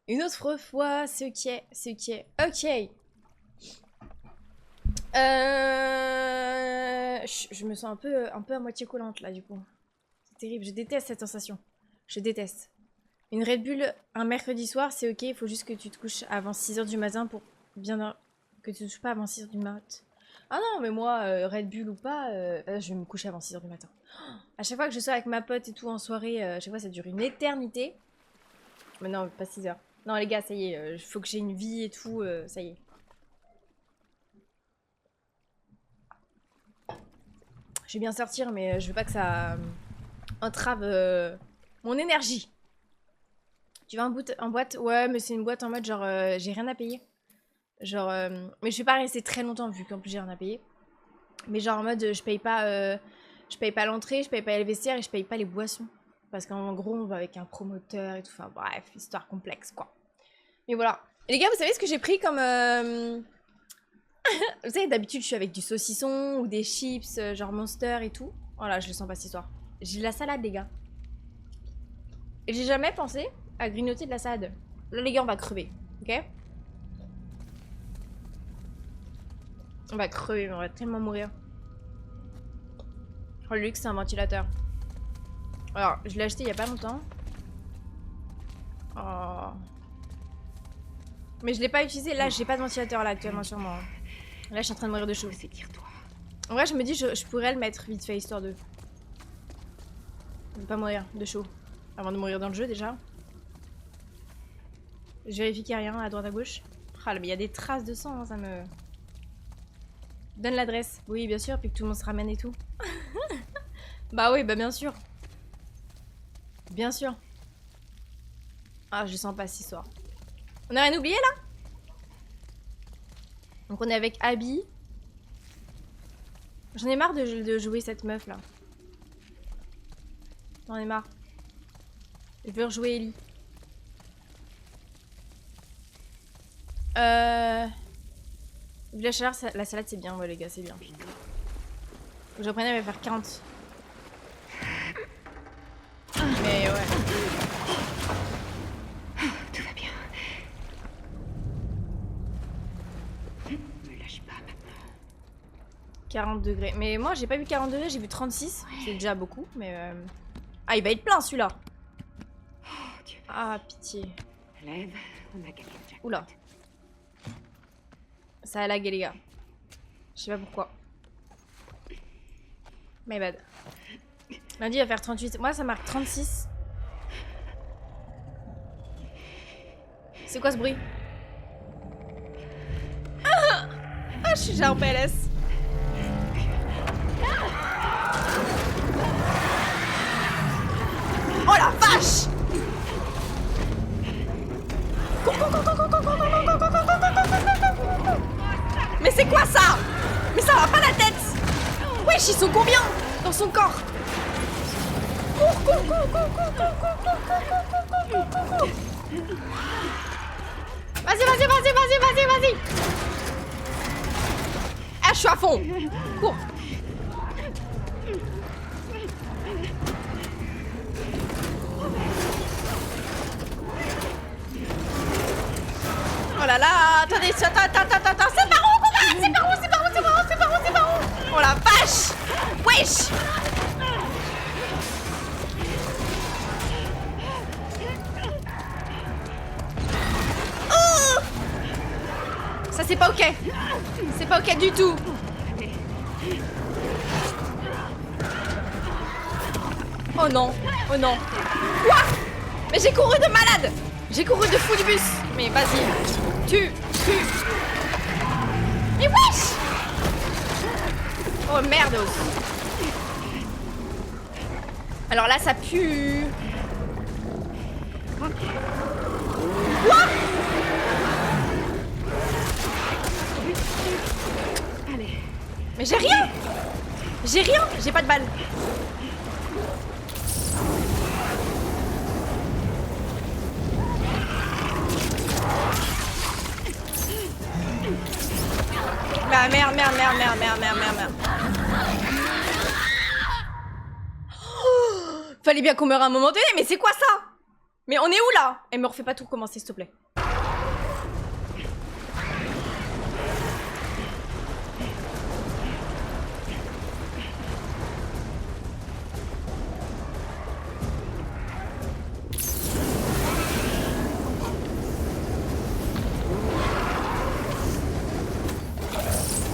Une autre fois, c'est ok, c'est ok. Ok. Je me sens un peu à moitié collante là du coup. C'est terrible, je déteste cette sensation. Je déteste. Une Red Bull un mercredi soir, c'est ok, il faut juste que tu te couches avant 6h du matin pour bien... Que tu ne te couches pas avant 6h du mat. Ah non, mais moi, Red Bull ou pas, je vais me coucher avant 6h du matin. À chaque fois que je sors avec ma pote et tout en soirée, à chaque fois ça dure une éternité. Mais non, pas 6h. Non les gars, ça y est, il faut que j'ai une vie et tout, ça y est. Je vais bien sortir, mais je veux pas que ça entrave mon énergie. Tu vas en boîte? Ouais, mais c'est une boîte en mode genre j'ai rien à payer. Genre, mais je vais pas rester très longtemps vu qu'en plus j'ai rien à payer. Mais genre en mode je paye pas l'entrée, je paye pas les vestiaires et je paye pas les boissons. Parce qu'en gros on va avec un promoteur et tout. Enfin bref, histoire complexe quoi. Mais voilà. Et les gars, vous savez ce que j'ai pris comme... Vous savez, d'habitude je suis avec du saucisson ou des chips, genre Monster et tout. Voilà, je le sens pas cette histoire. J'ai de la salade les gars. Et j'ai jamais pensé à grignoter de la salade. Là les gars, on va crever, ok? On va crever, on va tellement mourir. Oh le luxe, c'est un ventilateur. Alors, je l'ai acheté il y a pas longtemps. Oh. Mais je l'ai pas utilisé. Là, j'ai pas de ventilateur là actuellement sur moi. Là, je suis en train de mourir de chaud. En vrai, je me dis, je pourrais le mettre vite fait histoire de ne pas mourir de chaud. Avant de mourir dans le jeu déjà. Je vérifie qu'il n'y a rien à droite à gauche. Ah, mais il y a des traces de sang, hein, ça me... Donne l'adresse. Oui, bien sûr, puis que tout le monde se ramène et tout. Bah oui, bah bien sûr. Bien sûr. Ah, je sens pas cette histoire. On a rien oublié là? Donc on est avec Abby. J'en ai marre de jouer cette meuf là. J'en ai marre. Je veux rejouer Ellie. Vu la chaleur, la salade c'est bien, ouais les gars, c'est bien. Faut que j'apprenne à faire 40. Mais ouais. Tout va bien. Me lâche pas maintenant. 40 degrés. Mais moi j'ai pas vu 40 degrés, j'ai vu 36. C'est déjà beaucoup, mais... Ah, il va être plein celui-là. Ah, pitié. Lève, on a gagné le jackpot. Oula. Ça a lagué les gars. Je sais pas pourquoi. My bad. Lundi il va faire 38. Moi ça marque 36. C'est quoi ce bruit? Ah, je suis déjà en PLS. Oh la vache! Mais c'est quoi ça? Mais ça va pas la tête! Wesh, ils sont combien dans son corps? Vas-y! Ah, je suis à fond! Cours! Oh là là! Attendez, attends! C'est par où, combat? C'est par où? Oh la vache! Wesh! Oh! Ça c'est pas ok! C'est pas ok du tout! Oh non! Quoi? Mais j'ai couru de malade! J'ai couru de fou du bus! Mais vas-y! Tu! Mais wesh! Oh merde! Alors là ça pue! Quoi? Mais j'ai rien! J'ai pas de balle! Bah merde. Oh, fallait bien qu'on meure à un moment donné, mais c'est quoi ça? Mais on est où là? Et me refais pas tout recommencer, s'il te plaît.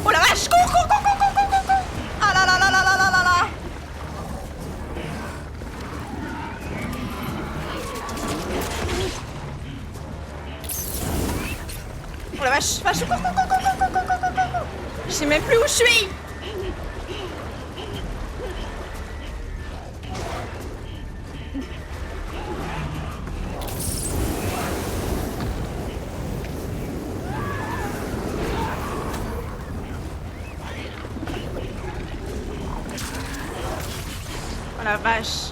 Oh la vache! Cours, cours, cours, cours, cours, cours, cours, cours! Ah là là là là là là là là! Oh la vache! Vache! Cours, cours, cours, cours, cours, cours, cours, cours, cours, cours! Je sais même plus où je suis! Oh la vache!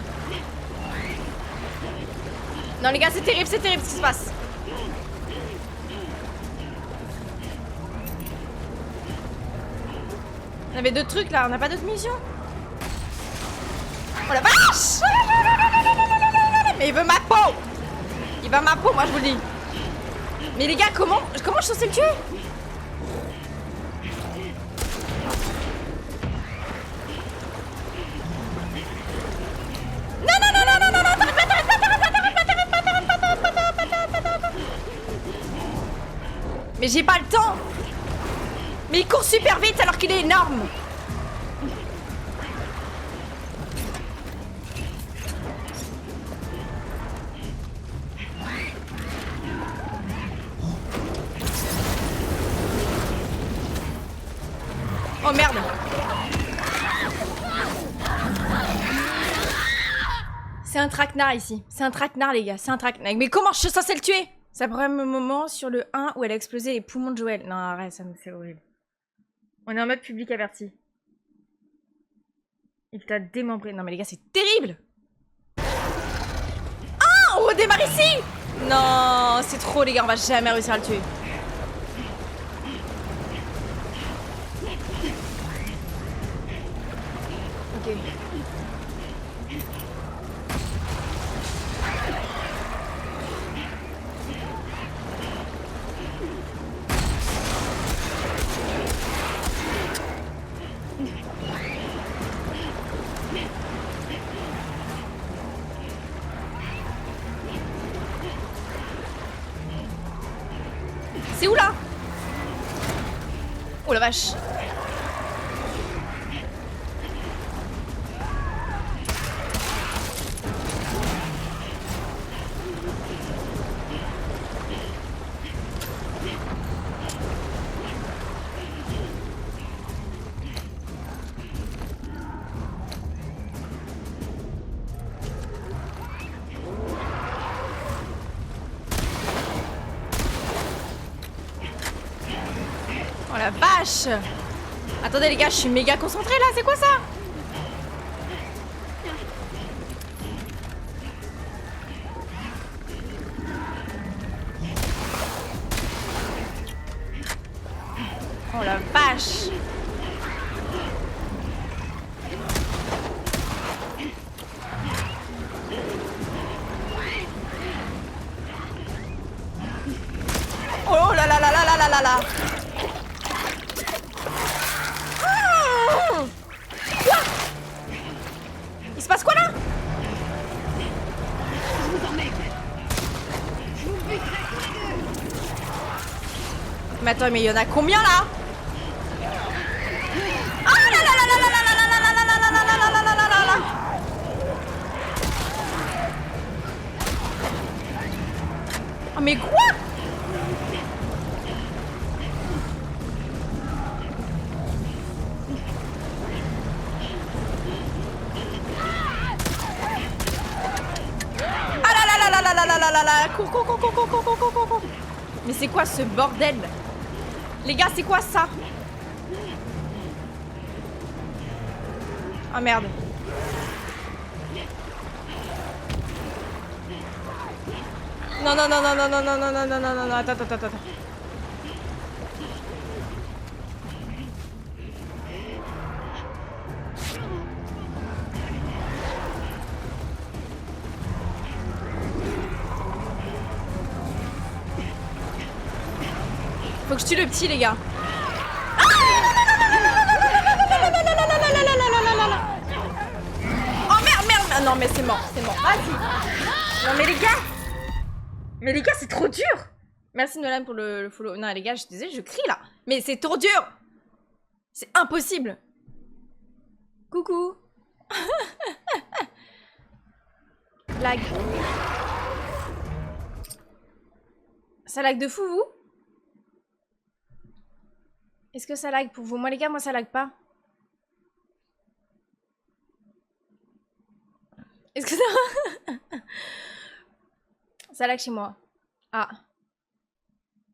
Non les gars, c'est terrible ce qui se passe! On avait d'autres trucs là, on n'a pas d'autres missions? Oh la vache! Mais il veut ma peau! Il veut ma peau, moi je vous le dis! Mais les gars, comment je suis censée le tuer? Non, non, non, non, non, non, non, t'arrête pas, t'arrête pas, t'arrête pas, t'arrête pas, t'arrête pas, t'arrête pas, t'arrête pas, t'arrête pas, t'arrête pas, t'arrête pas. Mais j'ai pas le temps! Mais il court super vite alors qu'il est énorme! Oh merde! C'est un traquenard ici. C'est un traquenard les gars, c'est un traquenard. Mais comment je suis censée le tuer? Ça prend un moment sur le 1 où elle a explosé les poumons de Joël. Non arrête, ça me fait horrible. On est en mode public averti. Il t'a démembré. Non mais les gars, c'est terrible! Ah! On redémarre ici! Non, c'est trop les gars, on va jamais réussir à le tuer. Ok. C'est où là? Oh la vache! Oh la vache! Attendez les gars, je suis méga concentrée là, c'est quoi ça? Oh la vache! Oh là là là là là là là là! Quoi? Il se passe quoi là? Je vous emmerde. Je vous buterai. Mais attends, mais il y en a combien là? Ah là là là là là là là là là là là là là là là là là là. Oh mais quoi? Ah là là là là là là là là là là. Cours, cours, cours, cours, cours, cours, cours, cours, cours. Mais c'est quoi ce bordel? Les gars, c'est quoi ça? Ah merde. Non, non, non, non, non, non, non, non, non, non, non, non, non, attends, attends, attends. Faut que je tue le petit, les gars. Oh merde, merde. Ah non, mais c'est mort, c'est mort. Vas-y. Non, mais les gars. Mais les gars, c'est trop dur. Merci Nolan pour le follow. Non, les gars, je suis désolée, je crie là. Mais c'est trop dur. C'est impossible. Coucou. Lag. Ça lag de fou, vous? Est-ce que ça lag pour vous? Moi, les gars, moi, ça lag pas. Est-ce que ça... ça lag chez moi. Ah.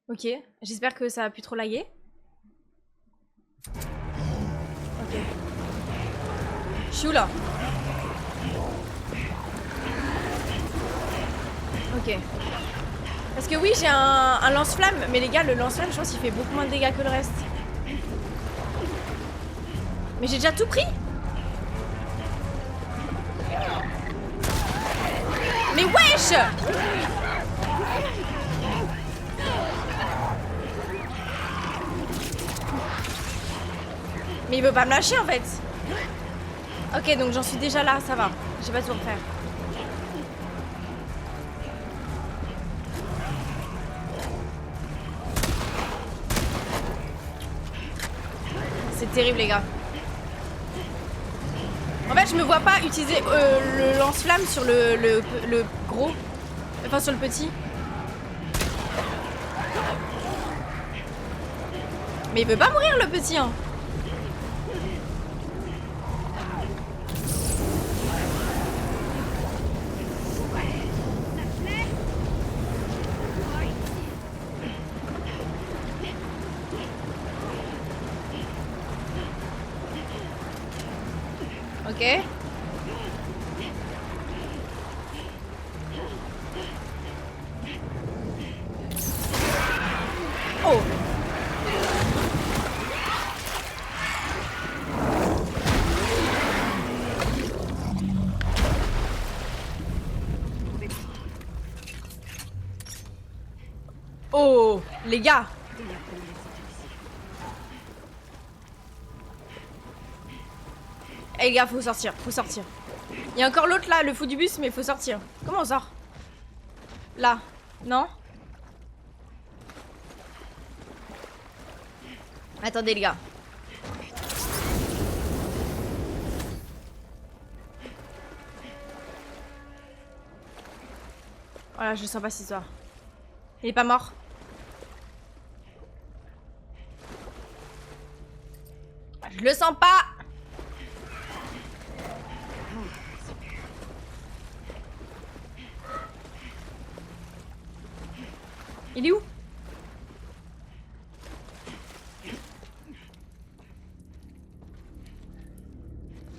Ok. J'espère que ça a pu trop laguer. Ok. Je suis où, là? Ok. Parce que oui, j'ai un lance-flamme. Mais les gars, le lance-flamme, je pense qu'il fait beaucoup moins de dégâts que le reste. Mais j'ai déjà tout pris. Mais wesh! Mais il veut pas me lâcher en fait. Ok, donc j'en suis déjà là, ça va. J'ai pas tout refaire. C'est terrible les gars. En fait, je me vois pas utiliser le lance-flamme sur le gros. Enfin, sur le petit. Mais il veut pas mourir, le petit, hein. Ok. Oh. Oh, les gars. Eh les gars, faut sortir, faut sortir. Il y a encore l'autre là, le fou du bus, mais faut sortir. Comment on sort? Là, non? Attendez les gars. Voilà, je sens pas cette histoire. Il est pas mort. Je le sens pas. Il est où?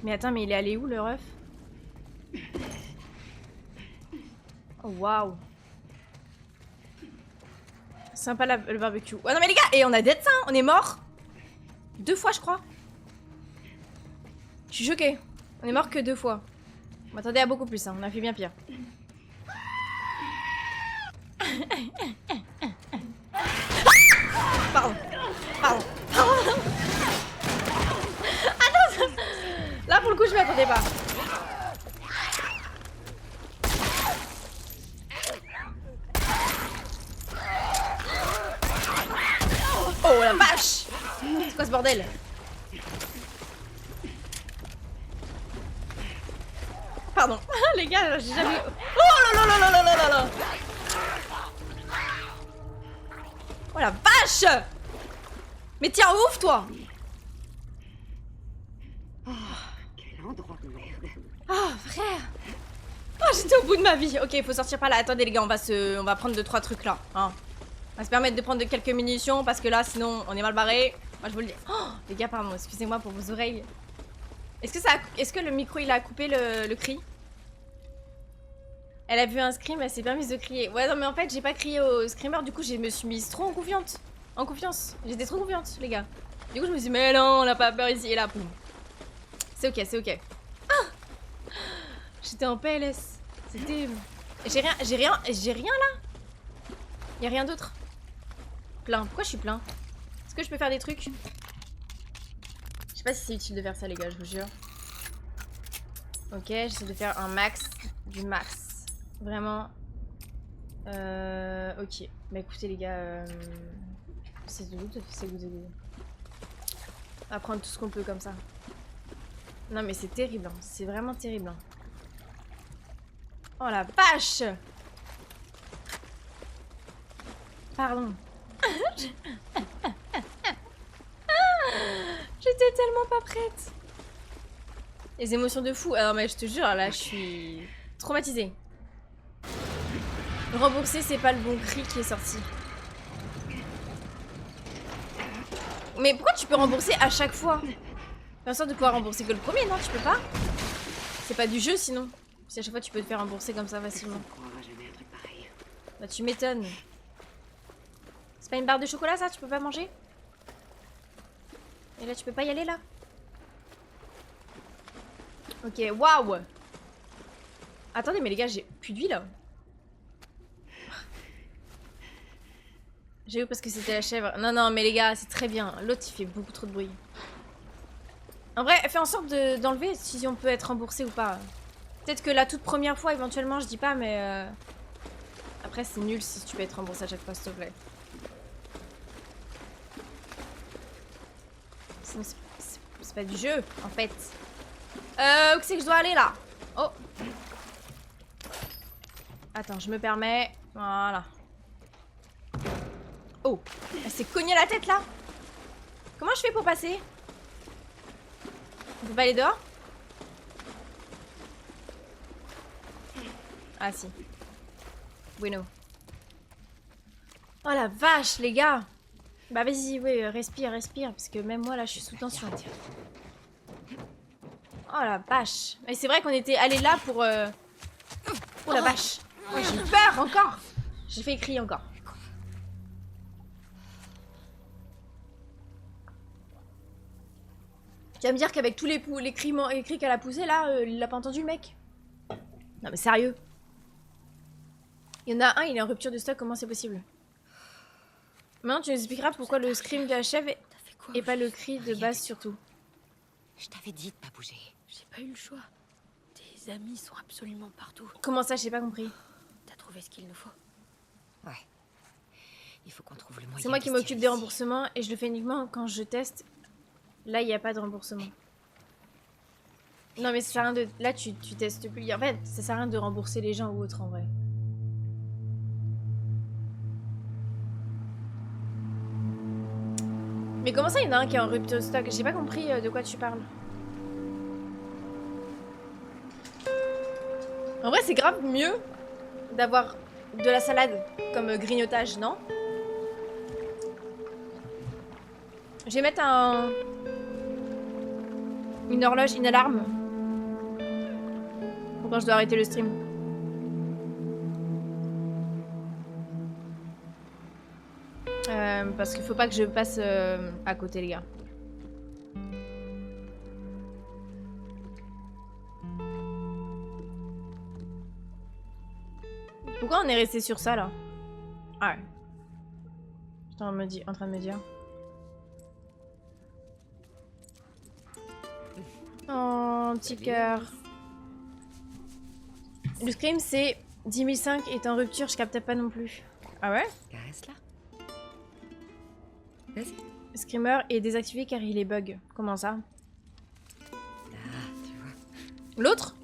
Mais attends, mais il est allé où le ref? Oh waouh. Sympa le barbecue. Oh non mais les gars, et on a dead ça, on est mort 2 fois je crois. Je suis choquée. On est mort que 2 fois. On m'attendait à beaucoup plus, hein. On a fait bien pire. Pardon. Pardon. Attends, là pour le coup je m'y attendais pas. Oh la vache! C'est quoi ce bordel? Pardon. Les gars, j'ai jamais... Oh là là là là là là là! Oh la vache! Mais tiens, ouf toi! Oh, quel endroit de merde. Oh frère! Oh j'étais au bout de ma vie. Ok, il faut sortir par là. Attendez les gars, on va prendre 2-3 trucs là. Hein. On va se permettre de prendre quelques munitions parce que là sinon on est mal barré. Moi je vous le dis. Oh les gars, pardon, excusez-moi pour vos oreilles. Est-ce que le micro il a coupé le cri? Elle a vu un scream, elle s'est permise de crier. Ouais non mais en fait j'ai pas crié au screamer, du coup je me suis mise trop en confiance. En confiance. J'étais trop confiante les gars. Du coup je me suis dit mais non on n'a pas peur ici et là boum. C'est ok, c'est ok. Ah, j'étais en PLS. C'était... J'ai rien là. Y'a rien d'autre. Plein. Pourquoi je suis plein? Est-ce que je peux faire des trucs? Je sais pas si c'est utile de faire ça, les gars, je vous jure. Ok, j'essaie de faire un max du max. Vraiment. Ok. Bah écoutez, les gars, c'est good. On va prendre tout ce qu'on peut comme ça. Non, mais c'est terrible. Hein. C'est vraiment terrible. Hein. Oh la vache! Pardon. J'étais tellement pas prête. Les émotions de fou. Alors mais je te jure, là je suis traumatisée. Rembourser, c'est pas le bon cri qui est sorti. Mais pourquoi tu peux rembourser à chaque fois? Fais en sorte de pouvoir rembourser que le premier, non? Tu peux pas? C'est pas du jeu sinon. Si à chaque fois tu peux te faire rembourser comme ça facilement. Bah tu m'étonnes. C'est pas une barre de chocolat ça? Tu peux pas manger? Et là tu peux pas y aller là? Ok, waouh! Attendez, mais les gars, j'ai plus d'huile là. J'ai eu parce que c'était la chèvre. Non, non, mais les gars, c'est très bien. L'autre, il fait beaucoup trop de bruit. En vrai, fais en sorte d'enlever si on peut être remboursé ou pas. Peut-être que la toute première fois, éventuellement, je dis pas, mais... Après, c'est nul si tu peux être remboursé à chaque fois, s'il te plaît. C'est pas du jeu, en fait. Où c'est que je dois aller, là? Oh. Attends, je me permets. Voilà. Oh. Elle s'est cognée la tête, là? Comment je fais pour passer? On peut pas aller dehors? Ah, si. Bueno. Oh la vache, les gars! Bah vas-y, oui, respire, respire, parce que même moi, là, je suis sous tension. Oh la vache. Mais c'est vrai qu'on était allé là pour... Oh la vache. Oh, j'ai eu peur encore. J'ai fait crier encore. Tu vas me dire qu'avec tous les cris qu'elle a poussés là, il l'a pas entendu le mec? Non mais sérieux. Il y en a un, il est en rupture de stock, comment c'est possible? Maintenant tu nous expliqueras pourquoi le scream de la chèvre et pas le cri de base surtout. Je t'avais dit de pas bouger. J'ai pas eu le choix. Tes amis sont absolument partout. Comment ça, j'ai pas compris? T'as trouvé ce qu'il nous faut? Ouais. Il faut qu'on trouve le moyen. C'est moi de qui se m'occupe tirer des d'ici. remboursements et je le fais uniquement quand je teste. Là, il n'y a pas de remboursement. Non, mais ça sert à rien de... Là, tu testes plus. En fait, ça sert à rien de rembourser les gens ou autre, en vrai. Mais comment ça, il y en a un qui est en rupture de stock? J'ai pas compris de quoi tu parles. En vrai, c'est grave mieux d'avoir de la salade comme grignotage, non? Je vais mettre une horloge, une alarme. Pour quand je dois arrêter le stream. Parce qu'il faut pas que je passe à côté, les gars. Pourquoi on est resté sur ça, là? Ah ouais. J'étais en train de me dire. Oh, petit cœur. Le scream, c'est 10 005 est en rupture, je captais pas non plus. Ah ouais? Caresse-la. Vas-y. Le screamer est désactivé car il est bug. Comment ça? Ah, tu vois. L'autre?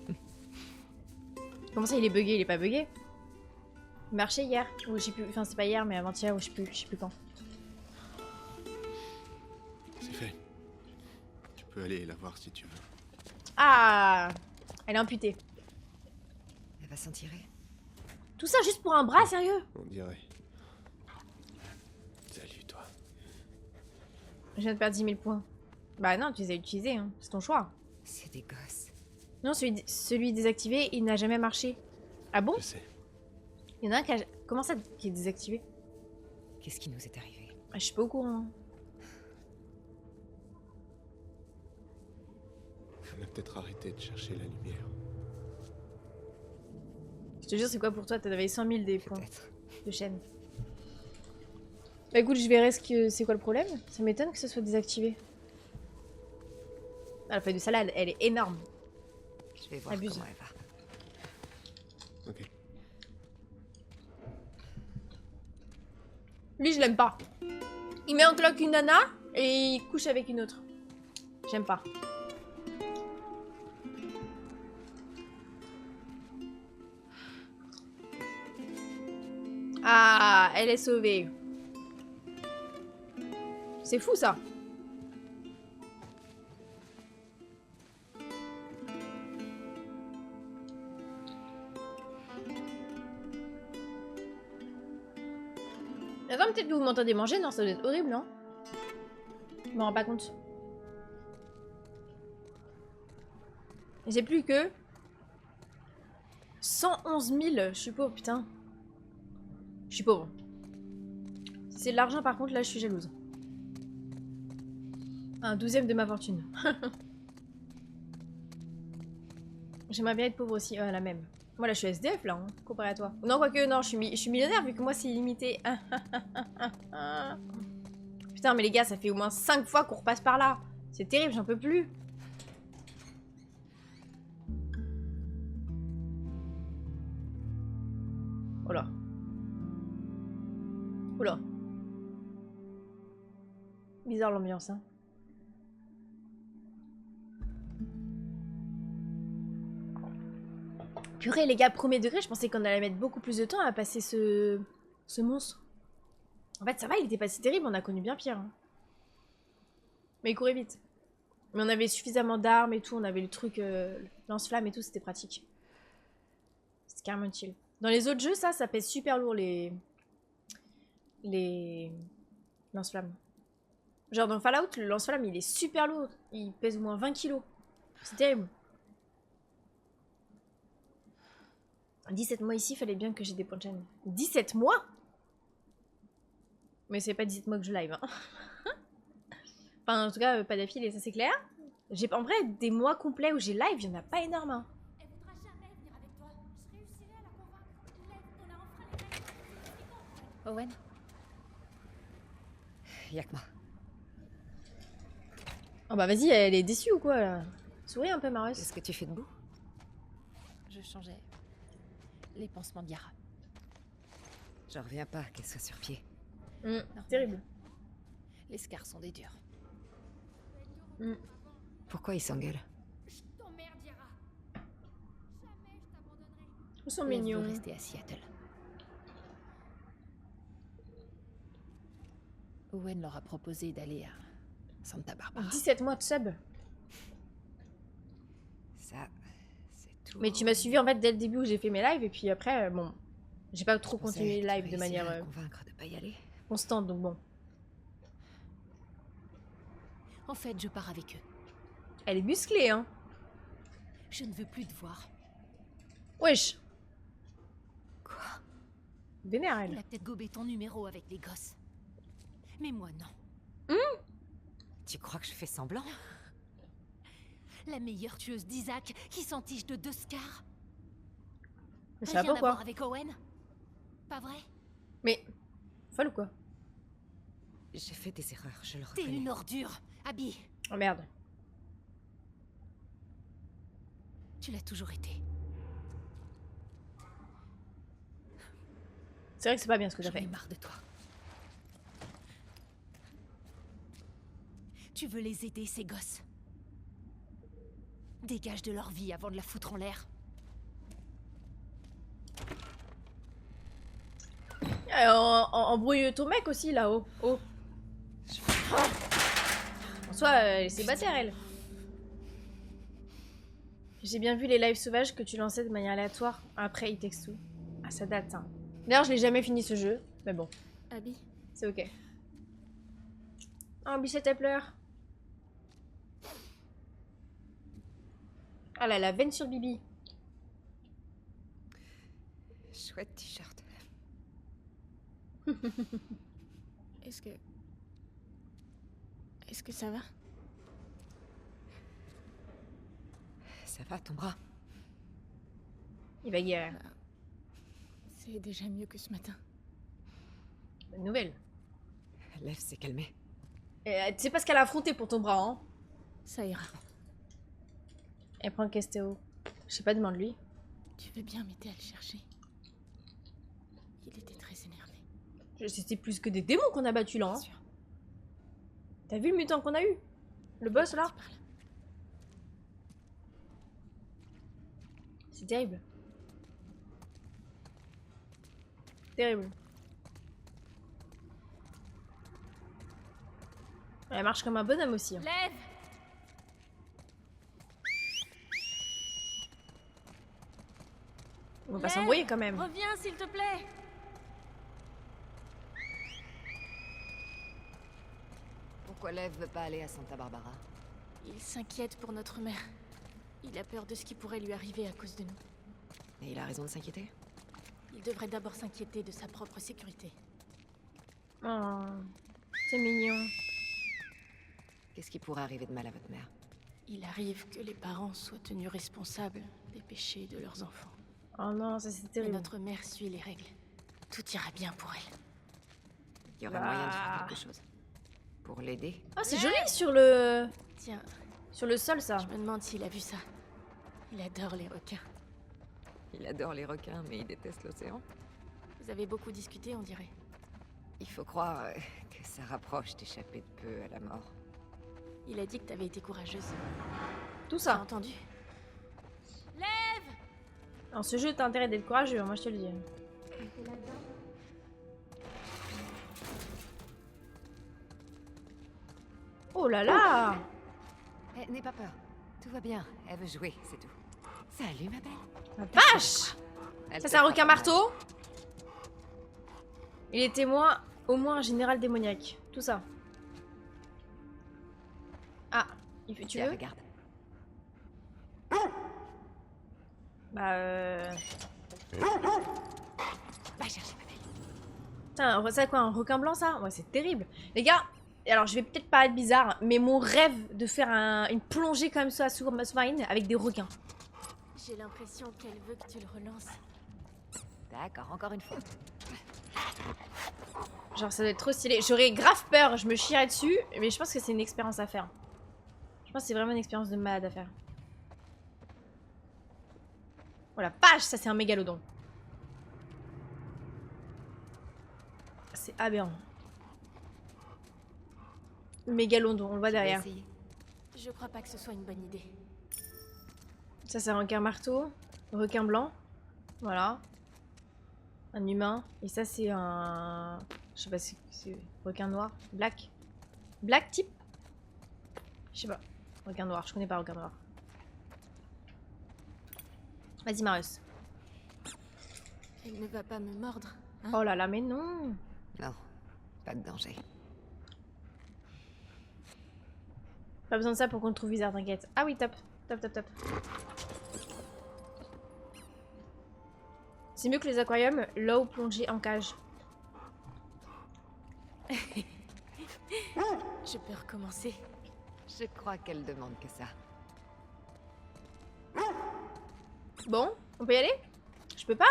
Comment ça, il est bugué? Il est pas bugué? Il marchait hier. Ou je sais plus. Enfin, c'est pas hier, mais avant-hier, ou je sais plus quand. C'est fait. Tu peux aller la voir si tu veux. Ah! Elle est amputée. Elle va s'en tirer. Tout ça juste pour un bras, sérieux? On dirait. Salut, toi. Je viens de perdre 10 000 points. Bah non, tu les as utilisés, hein. C'est ton choix. C'est des gosses. Non, celui désactivé, il n'a jamais marché. Ah bon? Je sais. Il y en a un qui a... Comment ça, qui est désactivé? Qu'est-ce qui nous est arrivé? Ah, je suis pas au courant. Hein. On a peut-être arrêté de chercher la lumière. Je te jure, c'est quoi pour toi? T'avais 100 000 des points Peut-être. de chaîne. Bah écoute, je verrai c'est quoi le problème. Ça m'étonne que ce soit désactivé. Ah, la feuille de salade, elle est énorme. Je vais voir Abuse. comment elle va. Ok. Lui, je l'aime pas. Il met en cloque une nana et il couche avec une autre. J'aime pas. Ah, elle est sauvée. C'est fou ça. Attends, peut-être que vous m'entendez manger. Non, ça doit être horrible, non? Je me rends pas compte. J'ai plus que 111 000. Je suis pauvre, putain. Je suis pauvre. Si c'est de l'argent, par contre, là, je suis jalouse. Un 12e de ma fortune. J'aimerais bien être pauvre aussi. La même. Moi, là, je suis SDF, là, hein, comparé à toi. Non, quoique, non, je suis millionnaire, vu que moi, c'est illimité. Putain, mais les gars, ça fait au moins 5 fois qu'on repasse par là. C'est terrible, j'en peux plus. Oh là. Oh là. Bizarre l'ambiance, hein. Purée, les gars, premier degré, je pensais qu'on allait mettre beaucoup plus de temps à passer ce monstre. En fait, ça va, il était pas si terrible, on a connu bien pire. Hein. Mais il courait vite. Mais on avait suffisamment d'armes et tout, on avait le truc lance-flamme et tout, c'était pratique. C'était carrément chill. Dans les autres jeux, ça pèse super lourd les lance-flammes. Genre dans Fallout, le lance-flamme, il est super lourd. Il pèse au moins 20 kilos. C'est terrible. 17 mois ici, fallait bien que j'ai des points de chaîne. 17 mois? Mais c'est pas 17 mois que je live. Hein. Enfin, en tout cas, pas d'affilée, ça c'est clair. J'ai en vrai des mois complets où j'ai live, il y en a pas énorme. Hein. Elle voudra jamais venir avec toi. Je réussirai à la convaincre. L'aide, on a enfreint les règles. Owen? Y'a que moi. Oh bah vas-y, elle est déçue ou quoi là? Souris un peu, Marius. Qu'est-ce que tu fais debout? Je changeais les pansements de Yara. J'en reviens pas qu'elle soit sur pied. Terrible. Les scars sont des durs. Pourquoi ils s'engueulent? Je t'emmerde, Yara. Jamais je t'abandonnerai. Ils sont Elle veut mignons. rester à Seattle. Owen leur a proposé d'aller à Santa Barbara. 17 mois de sub. Ça, c'est tout. Mais tu m'as suivi en fait dès le début où j'ai fait mes lives et puis après, bon, j'ai pas trop Je pensais continué les que tu lives de réussirais manière à la convaincre de pas y aller. constante, donc bon. En fait, je pars avec eux. Elle est musclée, hein. Je ne veux plus te voir. Wesh. Quoi? Vénère, Il elle. a peut-être gobé ton numéro avec les gosses. Mais moi, non. Tu crois que je fais semblant? La meilleure tueuse d'Isaac qui s'entiche de 2 scars. Mais ça va Rien pas à quoi? voir avec Owen. Pas vrai? Mais, folle ou quoi? J'ai fait des erreurs, je le T'es reconnais. une ordure, Abby. Oh merde. Tu l'as toujours été. C'est vrai que c'est pas bien ce que t'as J'en ai fait. marre de toi. Tu veux les aider, ces gosses. Dégage de leur vie avant de la foutre en l'air. Embrouille ton mec aussi là-haut. Oh. En soi, elle est célibataire, elle. J'ai bien vu les lives sauvages que tu lançais de manière aléatoire après It Takes Two. Ah, ça date, hein. D'ailleurs, je l'ai jamais fini ce jeu, mais bon, Abby, c'est ok. Oh, Bichette, elle pleure. Ah là, la veine sur Bibi. Chouette t-shirt. est-ce que ça va? Ça va, ton bras? Il va guérir. C'est déjà mieux que ce matin. Bonne nouvelle. Lev s'est calmé. Et tu sais pas ce qu'elle a affronté pour ton bras, hein. Ça ira. Elle prend le Kestéo. Je sais pas, demande-lui. Tu veux bien m'aider à le chercher? Il était très énervé. C'était plus que des démons qu'on a battus là, hein. Bien sûr. T'as vu le mutant qu'on a eu? Le boss là? Parti par là. C'est terrible. Terrible. Elle marche comme un bonhomme aussi, hein. Lève! On va pas s'embrouiller quand même. Reviens, s'il te plaît! Pourquoi Lev veut pas aller à Santa Barbara? Il s'inquiète pour notre mère. Il a peur de ce qui pourrait lui arriver à cause de nous. Et il a raison de s'inquiéter? Il devrait d'abord s'inquiéter de sa propre sécurité. Oh, c'est mignon. Qu'est-ce qui pourrait arriver de mal à votre mère? Il arrive que les parents soient tenus responsables des péchés de leurs enfants. Oh non, ça c'est Mais terrible. notre mère suit les règles. Tout ira bien pour elle. Il y aurait moyen de faire quelque chose. Pour l'aider? Oh, c'est joli sur le Tiens, sol ça. je me demande s'il a vu ça. Il adore les requins. Il adore les requins, mais il déteste l'océan. Vous avez beaucoup discuté, on dirait. Il faut croire que ça rapproche d'échapper de peu à la mort. Il a dit que t'avais été courageuse. Tout T'as ça. entendu? Dans ce jeu, t'as intérêt d'être courageux, moi je te le dis. Oh là là! Eh, n'aie pas peur. Tout va bien. Elle veut jouer, c'est tout. Salut, ma belle. La vache! Elle Ça te c'est un fera requin pas mal. marteau. Il est témoin, au moins un général démoniaque. Tout ça. Ah, tu Tiens, veux? regarde. Bah Va chercher, ma belle. Putain, c'est quoi, un requin blanc ça? Ouais, c'est terrible. Les gars, alors je vais peut-être paraître bizarre, mais mon rêve de faire une plongée comme ça sous-marine avec des requins. J'ai l'impression qu'elle veut que tu le relances. D'accord, encore une fois. Genre ça doit être trop stylé. J'aurais grave peur, je me chierais dessus, mais je pense que c'est une expérience à faire. Je pense que c'est vraiment une expérience de malade à faire. Oh la vache, ça c'est un mégalodon. C'est aberrant. Le mégalodon, on le voit derrière. Tu veux essayer? Je crois pas que ce soit une bonne idée. Ça c'est un requin marteau, requin blanc. Voilà. Un humain. Et ça c'est un... Je sais pas, c'est requin noir. Black. Black type? Je sais pas. Requin noir, je connais pas requin noir. Vas-y Marius. Elle ne va pas me mordre, hein? Oh là là, mais non. Non, pas de danger. Pas besoin de ça pour qu'on le trouve bizarre, t'inquiète. Ah oui, top. Top, top, top. C'est mieux que les aquariums, l'eau plongée en cage. Je peux recommencer. Je crois qu'elle demande que ça. Bon, on peut y aller? Je peux pas?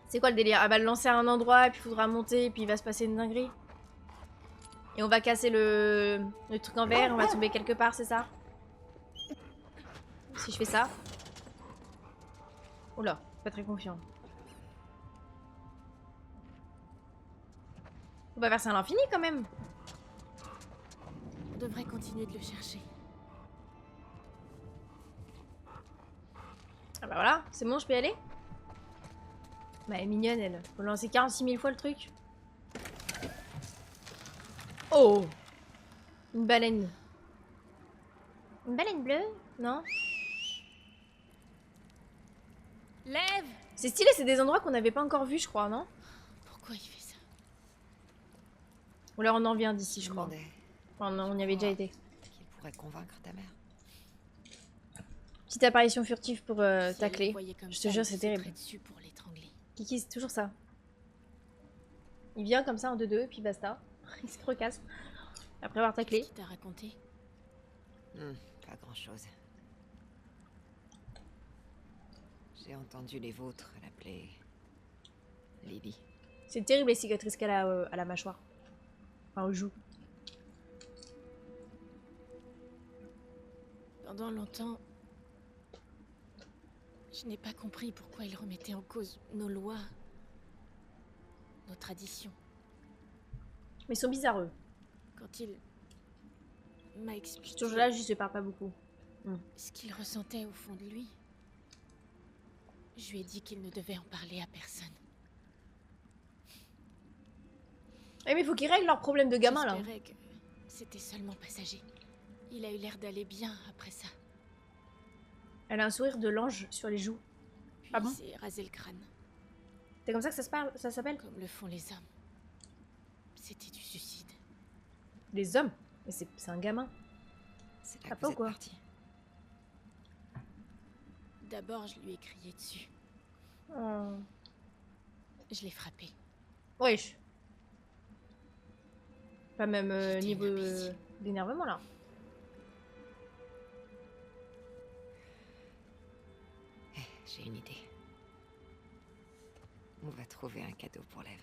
C'est quoi le délire? Elle va le lancer à un endroit et puis il faudra monter et puis il va se passer une dinguerie. Et on va casser le truc en verre, on va tomber quelque part, c'est ça? Si je fais ça. Oula, pas très confiant. On va verser à l'infini quand même. On devrait continuer de le chercher. Ah bah voilà, c'est bon, je peux y aller? Bah elle est mignonne elle. Faut lancer 46 000 fois le truc. Oh! Une baleine. Une baleine bleue? Non? Lève! C'est stylé, c'est des endroits qu'on n'avait pas encore vus je crois, non? Pourquoi il fait ça? Ou alors on en vient d'ici je crois. demandais Enfin, on y avait déjà été. qui pourrait convaincre ta mère. Petite apparition furtive pour Si elle tacler. le voyait comme Je te ça, jure, il c'est sauterait terrible. dessus pour l'étrangler. Kiki, c'est toujours ça. Il vient comme ça en 2-2 et puis basta. Il se recasse. Après avoir taclé. Qu'est-ce qu'il t'a raconté? Pas grand-chose. J'ai entendu les vôtres l'appeler... Lily. C'est terrible les cicatrices qu'elle a à la mâchoire. Enfin, aux joues. Pendant longtemps, je n'ai pas compris pourquoi il remettait en cause nos lois, nos traditions. Mais ils sont bizarres, eux. Quand il m'a Je suis expliqué toujours là, je parle pas beaucoup. ce qu'il ressentait au fond de lui, je lui ai dit qu'il ne devait en parler à personne. Eh mais il faut qu'ils règlent leurs problèmes de gamin, là. J'espérais que c'était seulement passager. Il a eu l'air d'aller bien après ça. Elle a un sourire de l'ange sur les joues. Puis Ah bon il s'est rasé le crâne, C'est comme ça que ça se parle, ça s'appelle? comme le font les hommes. C'était du suicide. Les hommes? Mais c'est un gamin. C'est là Ah, que pas vous ou êtes quoi parti. D'abord, je lui ai crié dessus. Oh. Je l'ai frappé. Wesh. Pas même J'étais niveau une imbécile. d'énervement, là. J'ai une idée. On va trouver un cadeau pour l'Ève.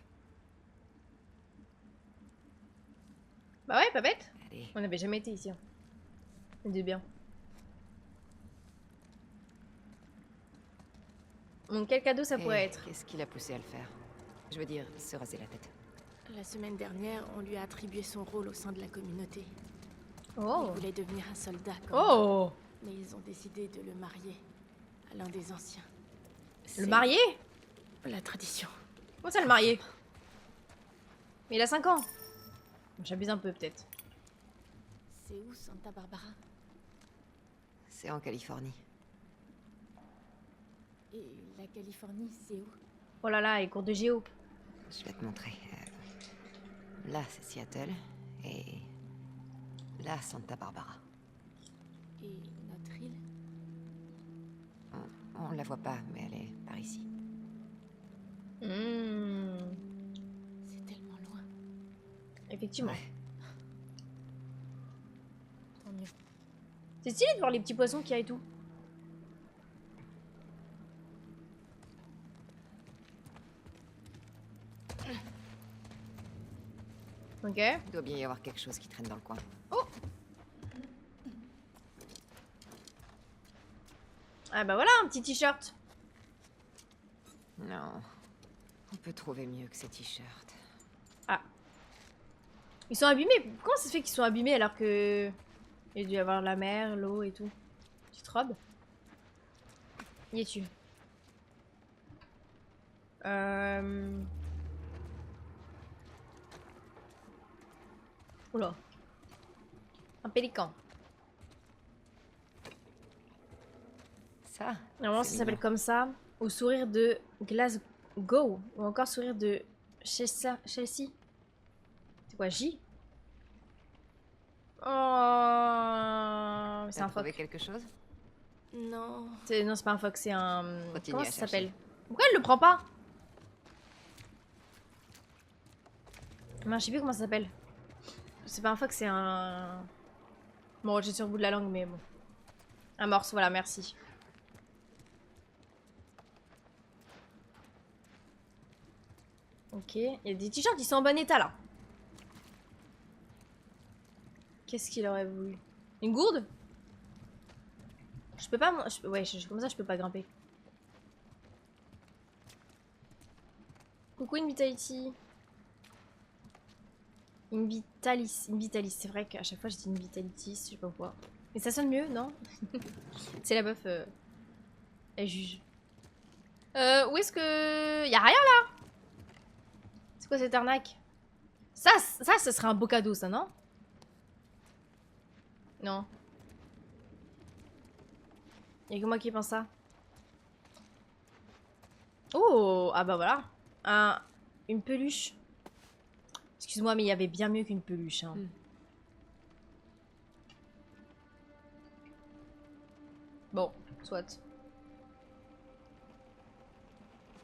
Bah ouais, pas bête. Allez, On n'avait jamais été ici. Hein. C'est bien. Donc quel cadeau ça pourrait Et être? Qu'est-ce qui l'a poussé à le faire? Je veux dire, se raser la tête. La semaine dernière, on lui a attribué son rôle au sein de la communauté. Oh. Il voulait devenir un soldat comme Oh. mais ils ont décidé de le marier à l'un des anciens. Le C'est marié? la tradition. Comment ça le marié? Mais il a 5 ans. J'abuse un peu peut-être. C'est où Santa Barbara? C'est en Californie. Et la Californie, c'est où? Oh là là, les cours de géo. Je vais te montrer. Là, c'est Seattle. Et... là, Santa Barbara. Et notre île? On la voit pas, mais elle est par ici. C'est tellement loin. Effectivement. Ouais. Tant mieux. C'est stylé de voir les petits poissons qu'il y a et tout. Ok. Il doit bien y avoir quelque chose qui traîne dans le coin. Ah bah voilà, un petit t-shirt. Non. On peut trouver mieux que ces t-shirts. Ah. Ils sont abîmés. Comment ça se fait qu'ils sont abîmés alors que... il y a dû y avoir la mer, l'eau et tout. Petite robe. Y es-tu? Oula. Un pélican. Ça? Normalement, c'est ça s'appelle mignon. comme ça. Au sourire de Glasgow. Ou encore sourire de Chelsea. C'est quoi, J? Oh, c'est T'as un trouvé phoque. quelque chose? Non. Non, c'est pas un phoque, c'est un... Continue Comment à ça chercher. s'appelle? Pourquoi elle le prend pas? Non, je sais plus comment ça s'appelle. C'est pas un phoque, c'est un... Bon, j'ai sur le bout de la langue, mais bon. Un morse, voilà, merci. Ok, il y a des t-shirts qui sont en bon état, là. Qu'est-ce qu'il aurait voulu? Une gourde? Je peux pas... Ouais, comme ça, je peux pas grimper. Coucou Invitalis. Invitalis, c'est vrai qu'à chaque fois je dis Invitalitis, je sais pas pourquoi. Mais ça sonne mieux, non? C'est la meuf, elle juge. Où est-ce que... Y'a rien là? C'est quoi cette arnaque? Ça, ce serait un beau cadeau, ça, non? Non. Y'a que moi qui pense ça. Oh, ah bah voilà. Une peluche. Excuse-moi, mais il y avait bien mieux qu'une peluche. Hein. Bon, soit.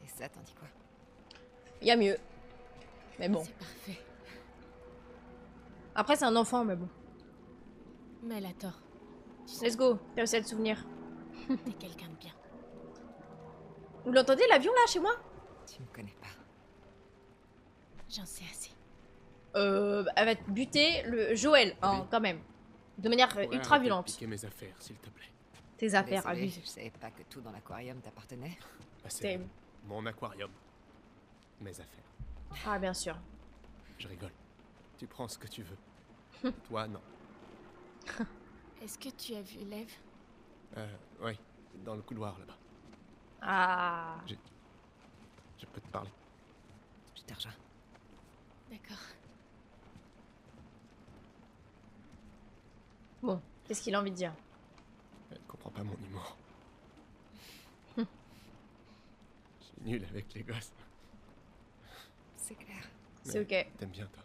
Et ça, t'en dis quoi? Il y a mieux. Mais bon. C'est parfait. Après, c'est un enfant, mais bon. Mais elle a tort. Tu sais, Let's go. T'as aussi à te souvenir. t'es quelqu'un de bien. Vous l'entendez l'avion là chez moi? Tu me connais pas. J'en sais assez. Elle va te buter le Joël, hein, Oui. quand même. De manière Pourrais ultra arrêter de violente. piquer mes affaires, s'il te plaît. Tes affaires, Désolée, abuse. je savais pas que tout dans l'aquarium t'appartenait. Bah, c'est Terrible. mon aquarium. Mes affaires. Ah, bien sûr. Je rigole. Tu prends ce que tu veux. Toi, non. Est-ce que tu as vu Lev? Oui, dans le couloir là-bas. Ah. Je peux te parler. Je te rejoins. D'accord. Bon, qu'est-ce qu'il a envie de dire? Elle comprend pas mon humour. Je suis nul avec les gosses. C'est clair. C'est Mais ok. T'aimes bien, toi.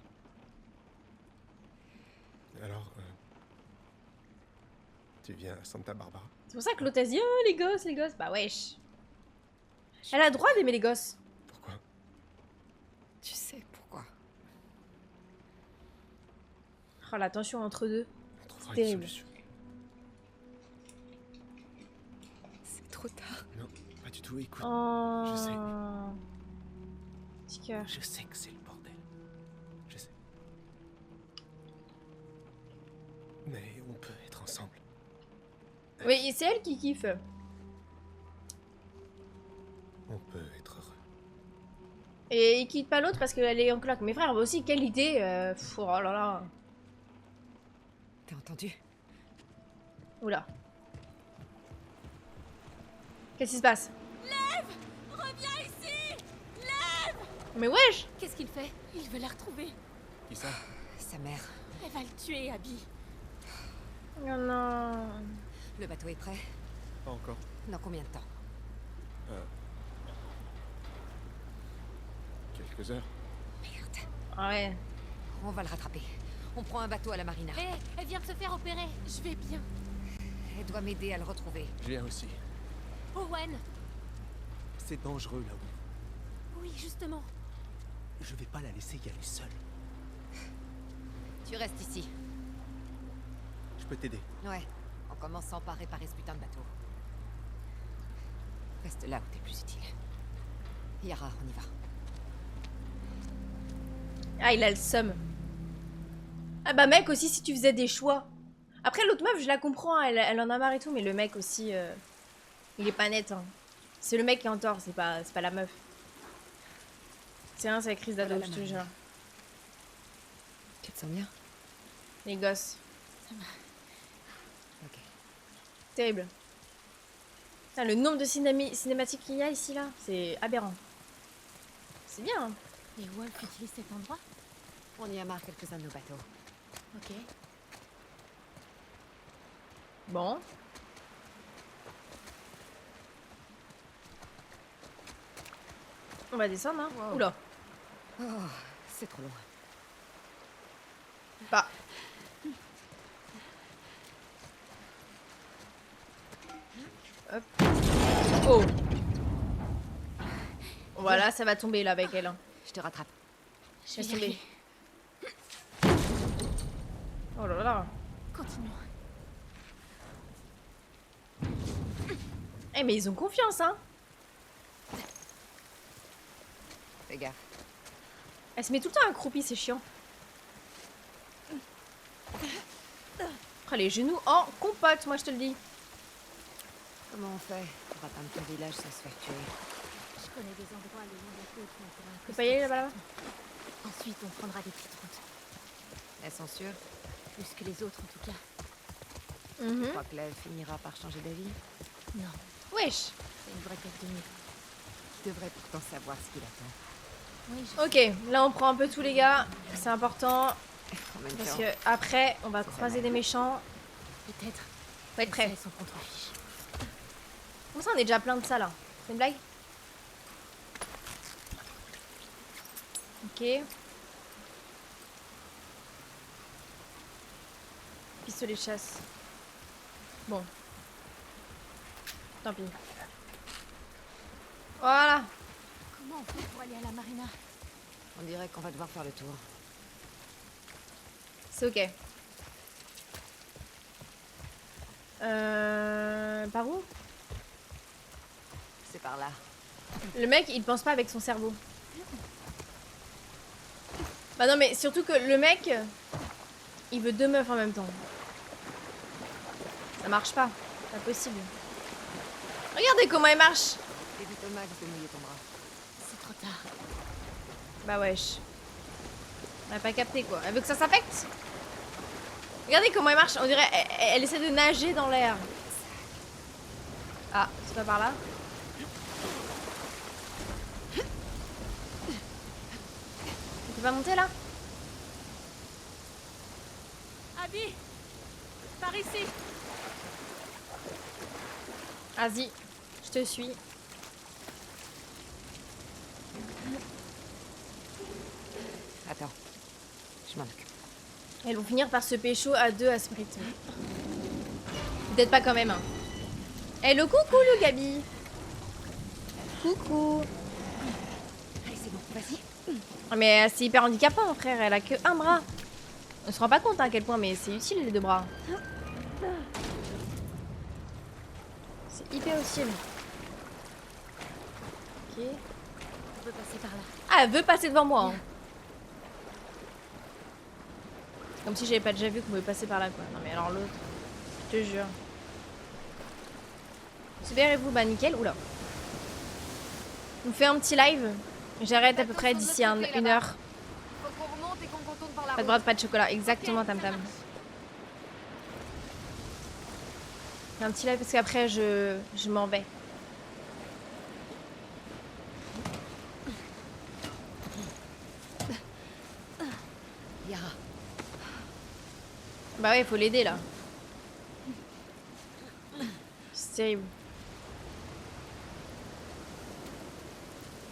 Alors, tu viens à Santa Barbara? C'est pour ça que l'hôtesse dit oh, les gosses, les gosses. Bah wesh. Elle a le droit d'aimer les gosses. Pourquoi? Tu sais pourquoi? Oh la tension entre deux. On trouvera une Terrible. solution. C'est trop tard. Non, pas du tout. Écoute, Oh. Je sais. Petit cœur. je sais que c'est le bordel. Je sais. Mais on peut être ensemble. Oui, c'est elle qui kiffe. On peut être heureux. Et il quitte pas l'autre parce qu'elle est en cloque. Mais frère, aussi, quelle idée. Oh là là. T'as entendu? Oula. Qu'est-ce qui se passe? Reviens ici! Mais wesh. Qu'est-ce qu'il fait? Il veut la retrouver. Qui ça? Sa mère. Elle va le tuer, Abby. Oh non. Le bateau est prêt? Pas encore. Dans combien de temps? Quelques heures. Merde. Ah ouais. On va le rattraper. On prend un bateau à la marina. Hé, elle vient de se faire opérer. Je vais bien. Elle doit m'aider à le retrouver. Je viens aussi. Owen! C'est dangereux là-haut. Oui, justement. Je vais pas la laisser y aller seule. Tu restes ici. Je peux t'aider. Ouais. En commençant par réparer ce putain de bateau. Reste là où t'es plus utile. Yara, on y va. Ah, il a le seum. Ah bah mec aussi, si tu faisais des choix. Après, l'autre meuf, je la comprends, elle en a marre et tout, mais le mec aussi, il est pas net. Hein. C'est le mec qui est en tort, c'est pas la meuf. C'est la crise d'ado, Voilà je la te marina. jure. Tu te sens bien? Les gosses. Ok. Terrible. Putain, le nombre de cinématiques qu'il y a ici, là, c'est aberrant. C'est bien. Hein. Et Wolf utilise cet endroit? On y amarre quelques-uns de nos bateaux. Ok. Bon. On va descendre, hein. Wow. Oula. Oh, c'est trop loin. Bah. Hop. Oh. Voilà, ça va tomber là avec elle. Hein. Je te rattrape. Je vais Laisse y tomber. aller. Oh là là. Continuons. Eh mais ils ont confiance, hein. Fais gaffe. Elle se met tout le temps accroupie, c'est chiant. Oh, les genoux en compote, moi je te le dis. Comment on fait pour atteindre ton village sans se faire tuer? Je connais des endroits le long de la côte où on pourra Faut pas y aller accoster. là-bas. Ensuite, on prendra des petites routes. Elles sont sûres? Plus que les autres, en tout cas. Je Mhm. crois que Lev finira par changer d'avis. Non, Wesh. c'est une vraie tête de mule. Tu devrais pourtant savoir ce qu'il attend. Oui, je sais. Ok, là on prend un peu tous les gars. C'est important. En même Parce temps, que après, on va croiser des méchants. Peut-être. Faut être prêt. Elles sont contre-fiches. Comment ça on est déjà plein de ça là? C'est une blague? Ok. Pistolet de chasse. Bon. Tant pis. Voilà. Comment on fait pour aller à la marina? on dirait qu'on va devoir faire le tour. C'est ok. Par où? C'est par là. Le mec, il pense pas avec son cerveau. Bah non, mais surtout que le mec, il veut 2 meufs en même temps. Ça marche pas. C'est pas possible. Regardez comment elle marche. Évite au max de mouiller ton bras. C'est trop tard. Bah wesh. Elle a pas capté quoi. Elle veut que ça s'affecte. Regardez comment elle marche. On dirait elle essaie de nager dans l'air. Ah, c'est pas par là. On peut pas monter là? Abby, par ici. Vas-y, je te suis. Attends, je m'en occupe. Elles vont finir par se pécho à 2 à ce rythme. Peut-être pas quand même. Hein. Hello, coucou le Gabi. Coucou. Allez, c'est bon, vas-y. Ah, mais c'est hyper handicapant, frère. Elle a que un bras. On se rend pas compte à quel point, mais c'est utile les 2 bras. C'est hyper utile. Ok. On peut passer par là. Ah, elle veut passer devant moi. Hein. Comme si j'avais pas déjà vu qu'on pouvait passer par là, quoi. Non, mais alors l'autre, je te jure. Libérez-vous, bah nickel. Oula. On fait un petit live. J'arrête à peu près d'ici 1 heure. Faut qu'on remonte et qu'on contourne par la Pas de bras, pas de chocolat. Exactement, tam tam. Un petit live parce qu'après je m'en vais. Yara. Bah ouais, faut l'aider là. C'est terrible.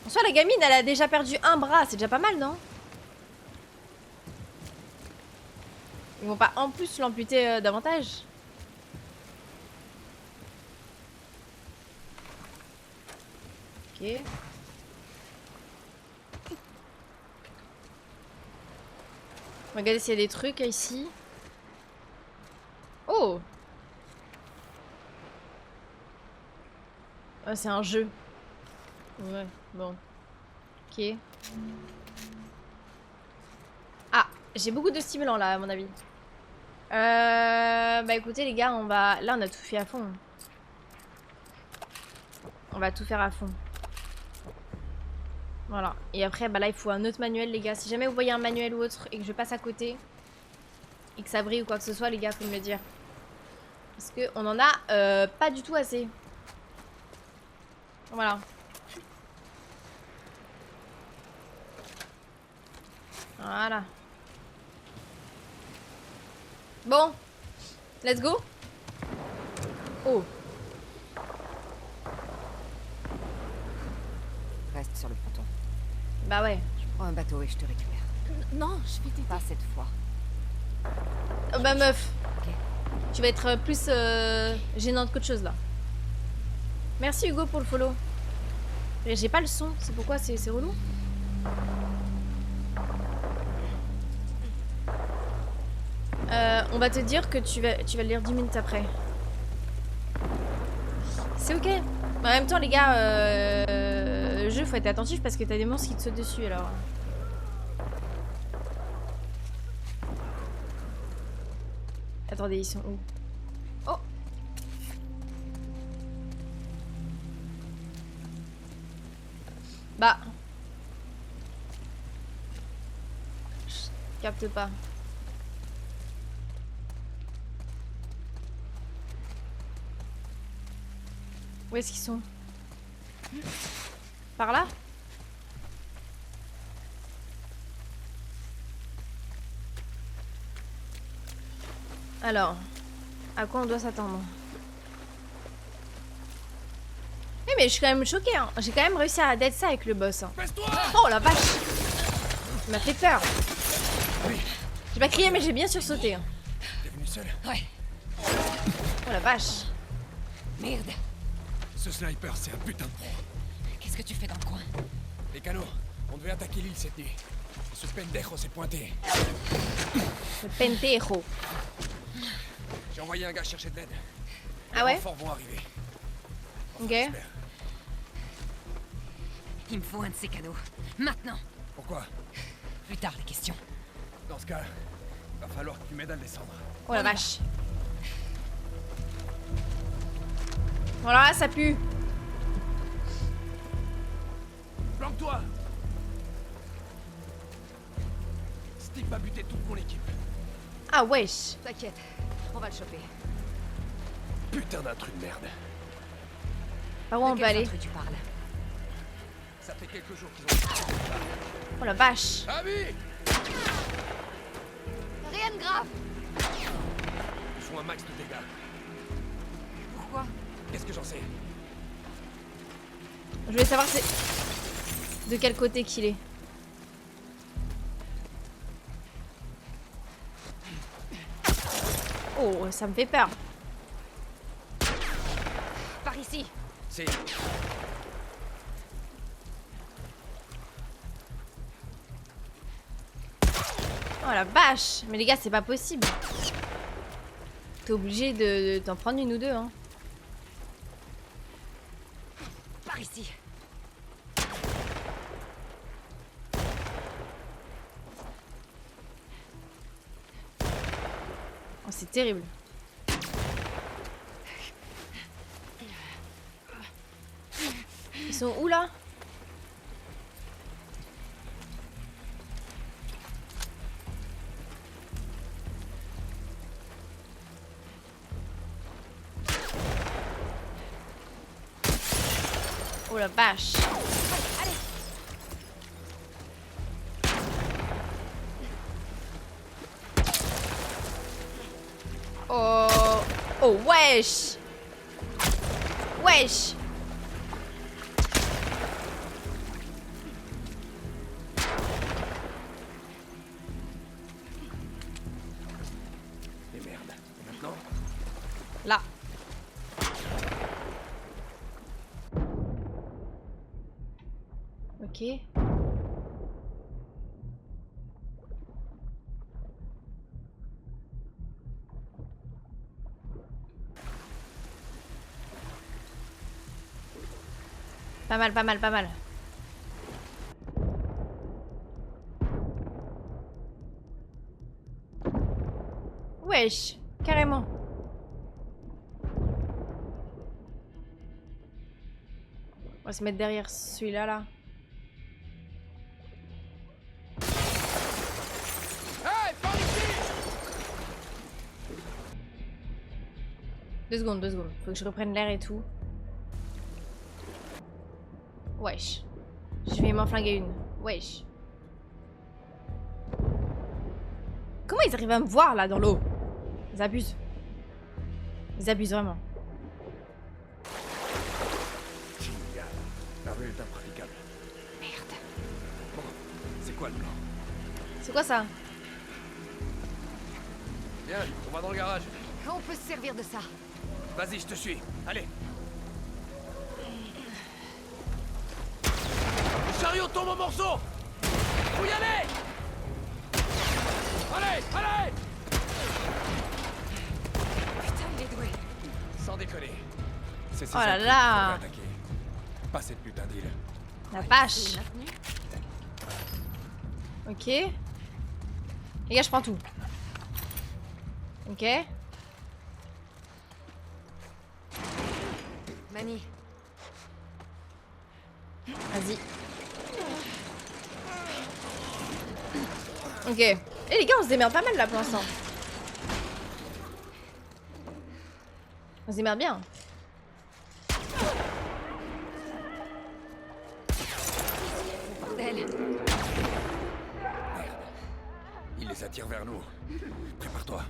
En soi, la gamine, elle a déjà perdu un bras. C'est déjà pas mal, non? Ils vont pas en plus l'amputer davantage? Ok. Regardez s'il y a des trucs ici. Oh! Oh, c'est un jeu. Ouais, bon. Ok. Ah, j'ai beaucoup de stimulants là, à mon avis. Bah écoutez les gars, on va... Là, on a tout fait à fond. On va tout faire à fond. Voilà. Et après, bah là, il faut un autre manuel, les gars. Si jamais vous voyez un manuel ou autre et que je passe à côté et que ça brille ou quoi que ce soit, les gars, faut me le dire. Parce qu'on en a pas du tout assez. Voilà. Voilà. Bon. Let's go. Oh. Reste sur le ponton. Bah ouais. Je prends un bateau et je te récupère. Non, je vais t'aider. Pas cette fois. Oh, bah meuf. Ok. Tu vas être plus gênante qu'autre chose là. Merci Hugo pour le follow. J'ai pas le son, c'est pourquoi c'est relou. On va te dire que tu vas le lire 10 minutes après. C'est ok. Mais en même temps les gars, le jeu faut être attentif parce que t'as des monstres qui te sautent dessus alors. Attendez, ils sont où? Oh! Bah. Je capte pas. Où est-ce qu'ils sont? Par là? Alors, à quoi on doit s'attendre? Eh mais je suis quand même choquée, hein. J'ai quand même réussi à dead ça avec le boss. Hein. Oh la vache! Il m'a fait peur. J'ai pas crié mais j'ai bien sursauté. Hein. T'es venu seul? Ouais. Oh la vache. Merde. Ce sniper, c'est un putain de pro. Qu'est-ce que tu fais dans le coin? Les canaux, on devait attaquer l'île cette nuit. Ce pendejo s'est pointé. Le pentejo. J'ai envoyé un gars chercher de l'aide. Ah ouais? Les renforts vont arriver. Ok. J'espère. Il me faut un de ces canaux. Maintenant. Pourquoi? Plus tard, les questions. Dans ce cas, va falloir que tu m'aides à le descendre. Oh la vache. Voilà, ça pue. Planque-toi! Steve va buter toute mon équipe. Ah wesh. T'inquiète, on va le choper. Putain d'intrus de merde. Par où on De va quel aller? intrus tu parles? Ça fait quelques jours qu'ils ont... Oh la vache. Abby! Rien de grave. Ils font un max de dégâts. Pourquoi? Qu'est-ce que j'en sais? Je voulais savoir c'est de quel côté qu'il est. Oh, ça me fait peur. Par ici. C'est... Oh la vache. Mais les gars, c'est pas possible. T'es obligé de t'en prendre une ou deux, hein. Par ici. Oh, c'est terrible. Ils sont où là? Oh la vache. Oh. Oh wesh. Wesh. Et merde. Et maintenant? Là. Ok. Pas mal, pas mal, pas mal. Wesh, carrément. On va se mettre derrière celui-là, là. Hey, par ici! 2 secondes, 2 secondes. Faut que je reprenne l'air et tout. Wesh. Je vais m'en flinguer une. Wesh. Comment ils arrivent à me voir là dans l'eau? Ils abusent. Ils abusent vraiment. Génial. La rue est impraticable. Merde. Bon, c'est quoi le plan? C'est quoi ça? Viens, on va dans le garage. On peut se servir de ça. Vas-y, je te suis. Allez. Le chariot tombe en morceaux! Faut y aller! Allez, allez! Putain, il est doué. Sans déconner. C'est ces Oh là intrus là. qu'il faudrait attaquer. Pas cette putain d'île. La vache. C'est maintenu. Ok. Les gars, je prends tout. Ok. Manny, Vas-y. Ok. Et les gars, on se démerde pas mal là pour l'instant. On se démerde bien. bordel. Il les attire vers nous. Prépare-toi.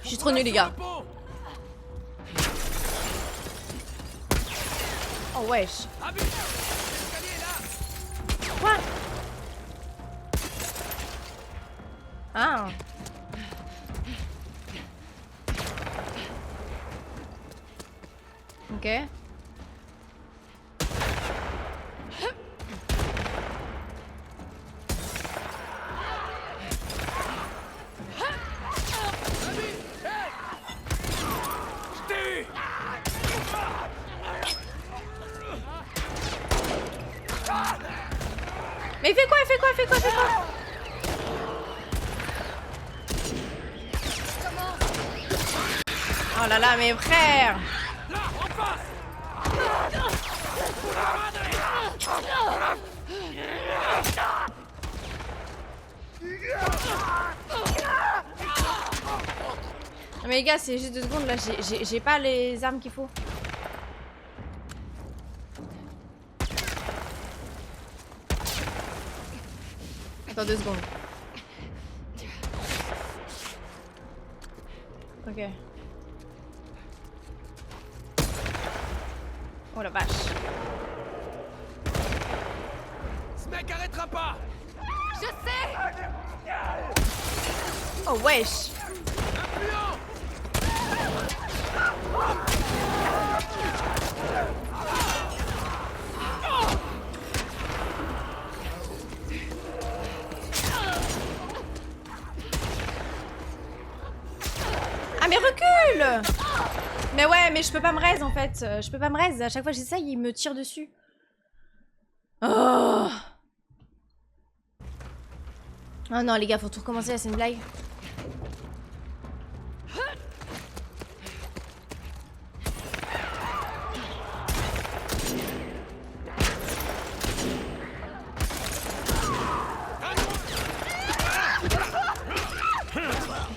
Je suis trop nul les gars. Oh wesh. Quoi? Ah. Ok. Mais il fait quoi? Il fait quoi? Il fait quoi? Il fait quoi? Oh là là, mes frères! Non mais les gars, c'est juste 2 secondes là, j'ai pas les armes qu'il faut. Attends 2 secondes. Ok. Oh la vache. Ce mec arrêtera pas. Je sais. Oh wesh. Influent. Ah mais recule! Mais ouais, mais je peux pas me raise en fait. Je peux pas me raise. À chaque fois que j'essaye, il me tire dessus. Oh. Oh non les gars, faut tout recommencer là, c'est une blague.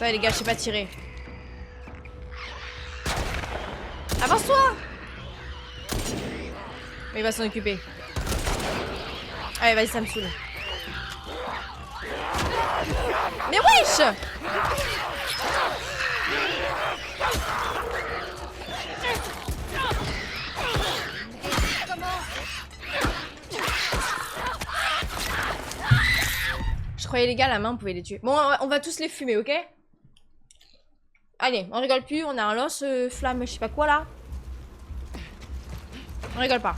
Ouais les gars, je sais pas tirer. Avance-toi! Mais il va s'en occuper. Allez, vas-y, ça me saoule. Mais wesh! Je croyais les gars, la main, on pouvait les tuer. Bon, on va tous les fumer, ok? Allez, on rigole plus, on a un lance flamme, je sais pas quoi là. On rigole pas.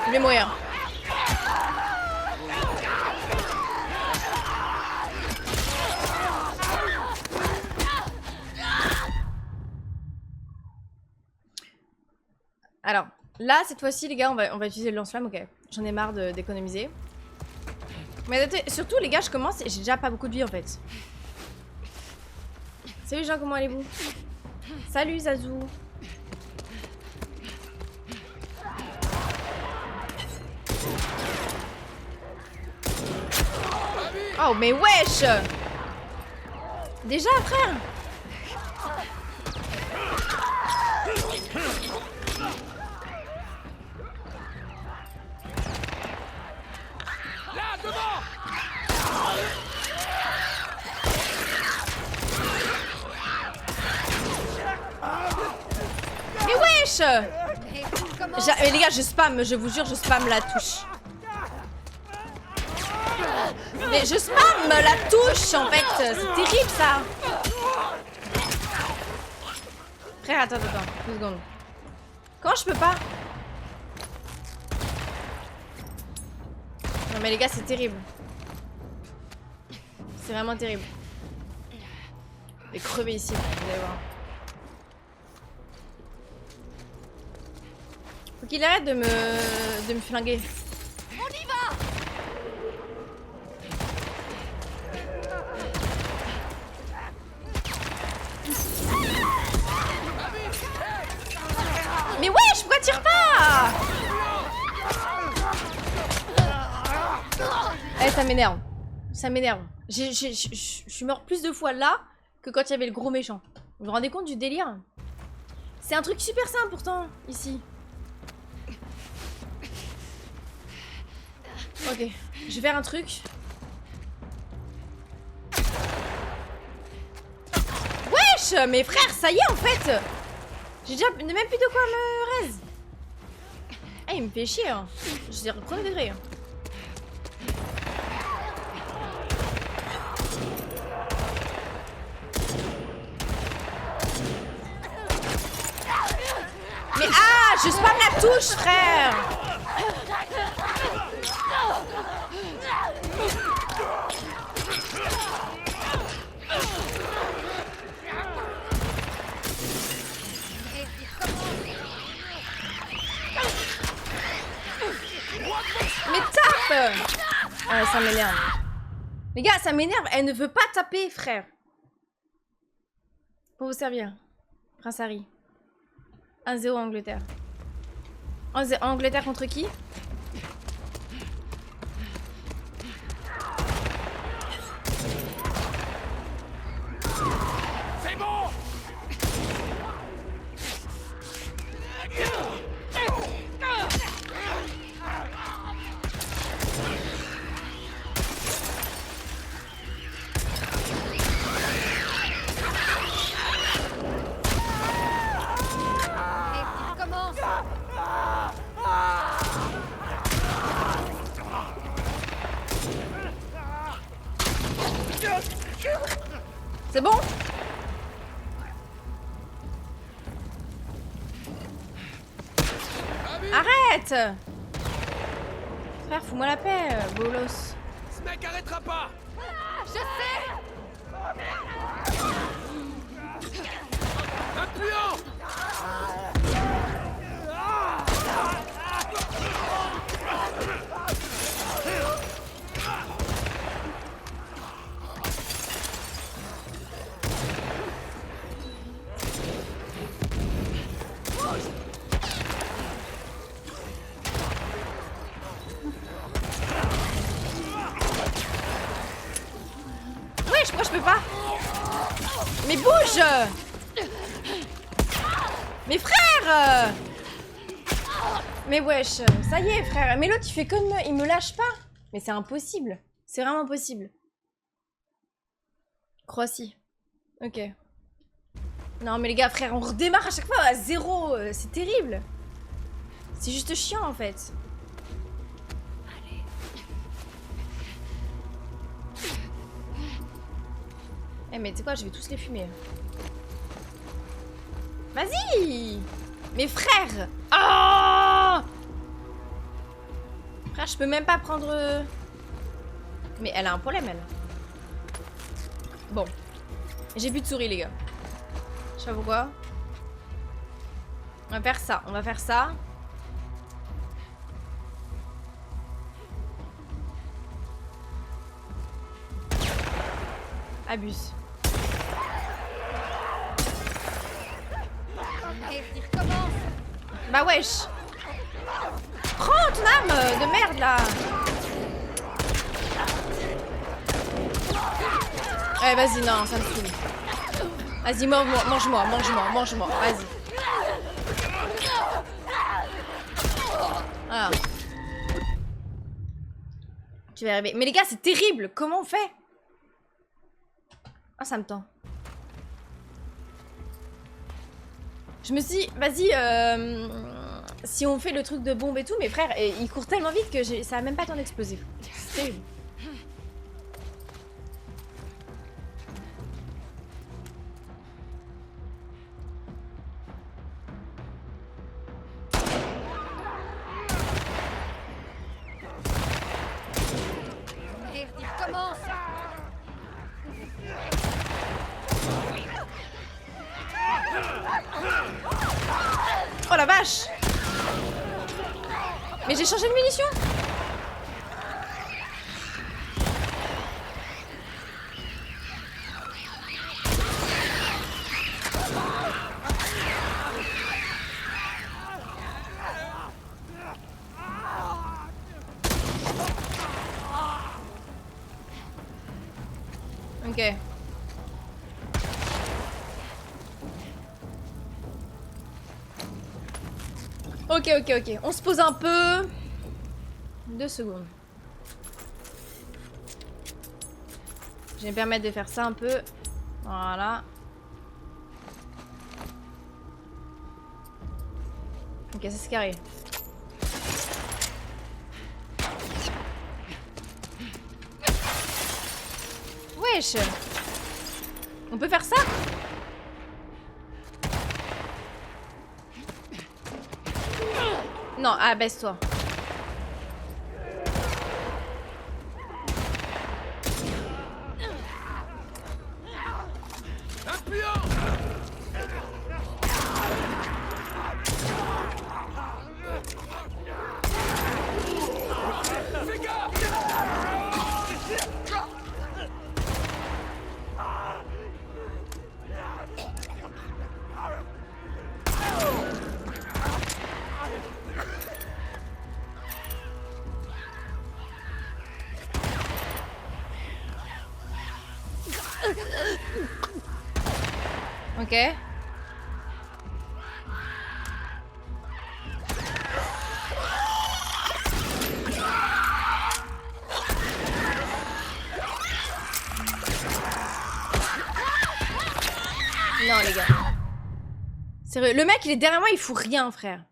Je vais mourir. Alors, là, cette fois-ci, les gars, on va utiliser le lance-flamme, ok. J'en ai marre d'économiser. Mais surtout, les gars, je commence et j'ai déjà pas beaucoup de vie, en fait. Salut, gens, comment allez-vous? Salut, Zazou. Oh, mais wesh! Déjà, frère? Mais wesh! Mais les gars, je spam, je vous jure, je spam la touche. Mais je spam la touche en fait, c'est terrible ça. Frère, attends, 2 secondes. Comment je peux pas? Non mais les gars, c'est terrible. C'est vraiment terrible. Je vais crever ici, vous allez voir. Faut qu'il arrête de me flinguer. On y va. Mais wesh, pourquoi tire pas? Eh, ça m'énerve. Ça m'énerve. Je suis mort plus de fois là que quand il y avait le gros méchant. Vous vous rendez compte du délire? C'est un truc super simple pourtant, ici. Ok, je vais faire un truc. Wesh, mes frères, ça y est en fait. J'ai déjà même plus de quoi me raise. Ah, il me fait chier. Hein. Je veux dire, premier degré. Hein. touche, frère. Mais tape. Ah, ça m'énerve. Les gars, ça m'énerve. Elle ne veut pas taper, frère. Pour vous servir. Prince Harry. 1-0 Angleterre. Angleterre contre qui? C'est bon. C'est bon? Arrête! Frère, fous-moi la paix, bolos. Ce mec arrêtera pas. Je sais. Un plus haut. Wesh, moi je peux pas. Mais bouge! Mais frère! Mais wesh, ça y est frère. Mais l'autre il fait comme il me lâche pas. Mais c'est impossible. C'est vraiment impossible. Croatie. Ok. Non mais les gars, frère, on redémarre à chaque fois à 0. C'est terrible. C'est juste chiant en fait. Eh mais tu sais quoi, je vais tous les fumer. Vas-y! Mais frère! Ah! Frère, je peux même pas prendre... Mais elle a un problème, elle. Bon. J'ai plus de souris, les gars. Je sais pas pourquoi. On va faire ça. On va faire ça. Abuse. Bah wesh. Prends ton âme de merde là. Ouais vas-y, non, ça me saoule. Vas-y, mange-moi, vas-y. Voilà. Tu vas arriver. Mais les gars, c'est terrible. Comment on fait? Ah, ça me tend. Je me suis dit, vas-y, si on fait le truc de bombe et tout, mes frères, ils courent tellement vite que ça a même pas le temps d'exploser. C'est terrible. Oh la vache! Mais j'ai changé de munitions! Ok. Ok. On se pose un peu. 2 secondes. Je vais me permettre de faire ça un peu. Voilà. Ok, ça c'est carré. Wesh! On peut faire ça? Non, abaisse-toi. Ok. Non les gars. Sérieux, le mec il est derrière moi, il fout rien frère.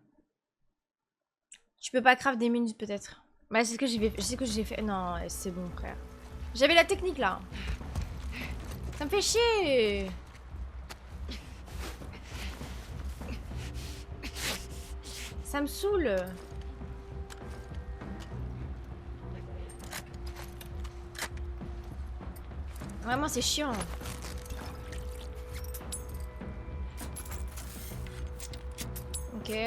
Tu peux pas craft des minutes peut-être. Bah c'est ce que j'ai fait. Je sais que j'ai fait. Non, c'est bon frère. J'avais la technique là. Ça me fait chier. Ça me saoule. Vraiment c'est chiant. Ok.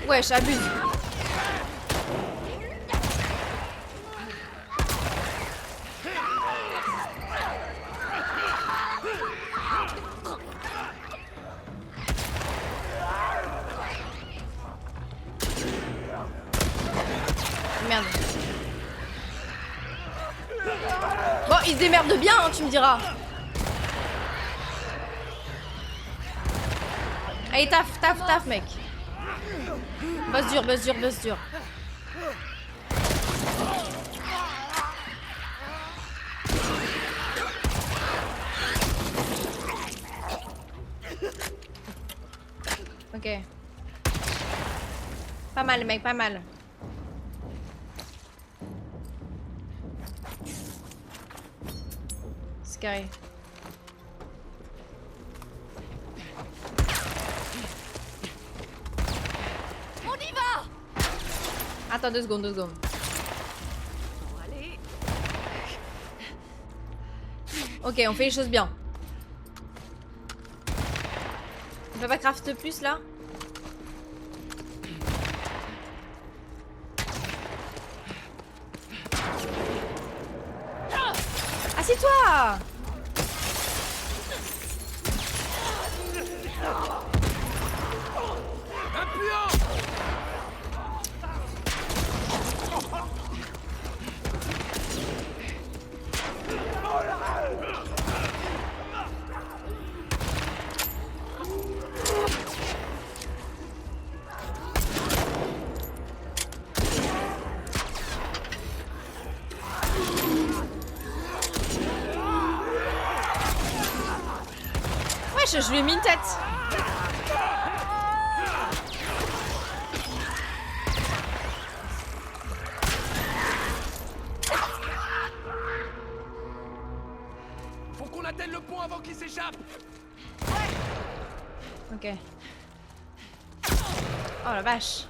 Wesh, abuse. Merde. Bon, il se démerde bien, hein, tu me diras. Allez, taf, mec. Boss dur, boss dur, boss dur. Ok. Pas mal, mec, pas mal. C'est carré. On y va. Attends 2 secondes, 2 secondes. Bon, allez. Ok, on fait les choses bien. On peut pas craft plus là? Assieds-toi! Je lui ai mis une tête. Faut qu'on atteigne le pont avant qu'il s'échappe. Ok. Oh la vache.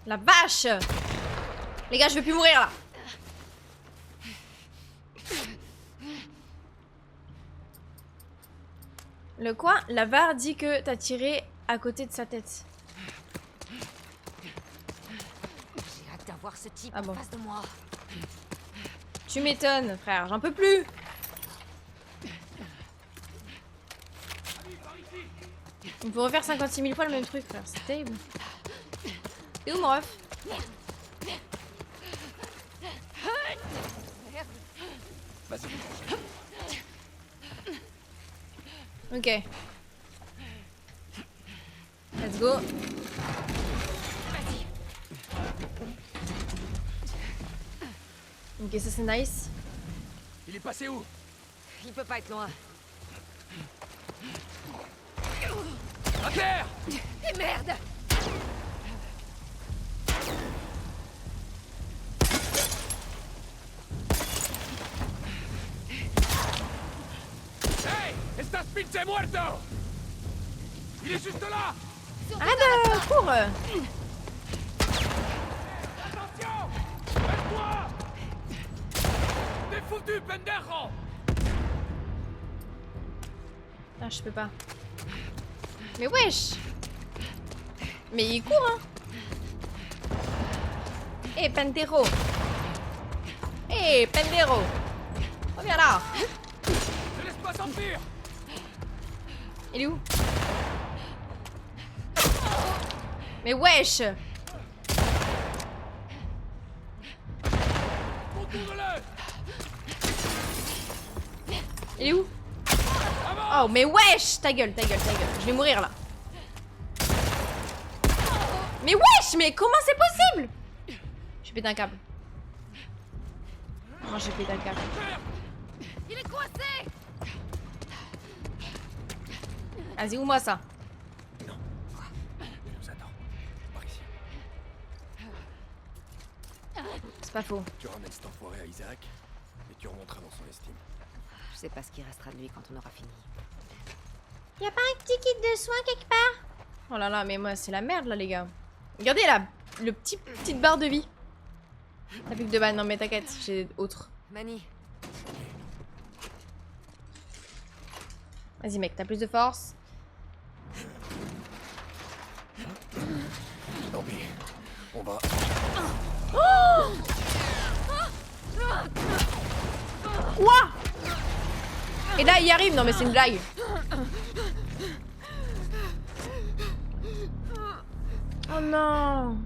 La vache. Les gars, je vais plus mourir là. Le quoi? La VAR dit que t'as tiré à côté de sa tête. J'ai hâte d'avoir ce type Ah bon. en face de moi. Tu m'étonnes, frère, j'en peux plus. On peut refaire 56 000 fois le même truc, frère, c'est terrible. Et où mon ref? Vas-y. Ok. Let's go. Ok, ça c'est nice. Il est passé où? Il peut pas être loin. À terre! Et merde! Hey! Estás pinche muerto! Il est juste là! Arrête, cours! Attention! Lève-toi! T'es foutu, pendejo! Ah, je peux pas. Mais wesh! Mais il court, hein! Eh, Pendero! Eh, Pendero! Reviens là! Ne laisse pas s'enfuir! Il est où? Mais wesh! Contourne-le! Il est où? Oh, mais wesh! Ta gueule, ta gueule, ta gueule. Je vais mourir là. Mais wesh! Mais comment c'est possible? J'ai pété un câble. Non, j'ai pété un câble. Il est coincé! Vas-y, où moi ça? Il nous attend. Par ici. C'est pas faux. Tu ramènes cet enfoiré à Isaac, et tu remonteras dans son estime. Je sais pas ce qui restera de lui quand on aura fini. Y'a pas un petit kit de soins quelque part? Oh là là, mais moi c'est la merde là les gars. Regardez là, le petite barre de vie. T'as plus que 2 balles, non mais t'inquiète, j'ai autre. Manny, Vas-y mec, t'as plus de force. Tant pis. On va... Quoi? Et là il y arrive, non mais c'est une blague. Oh non.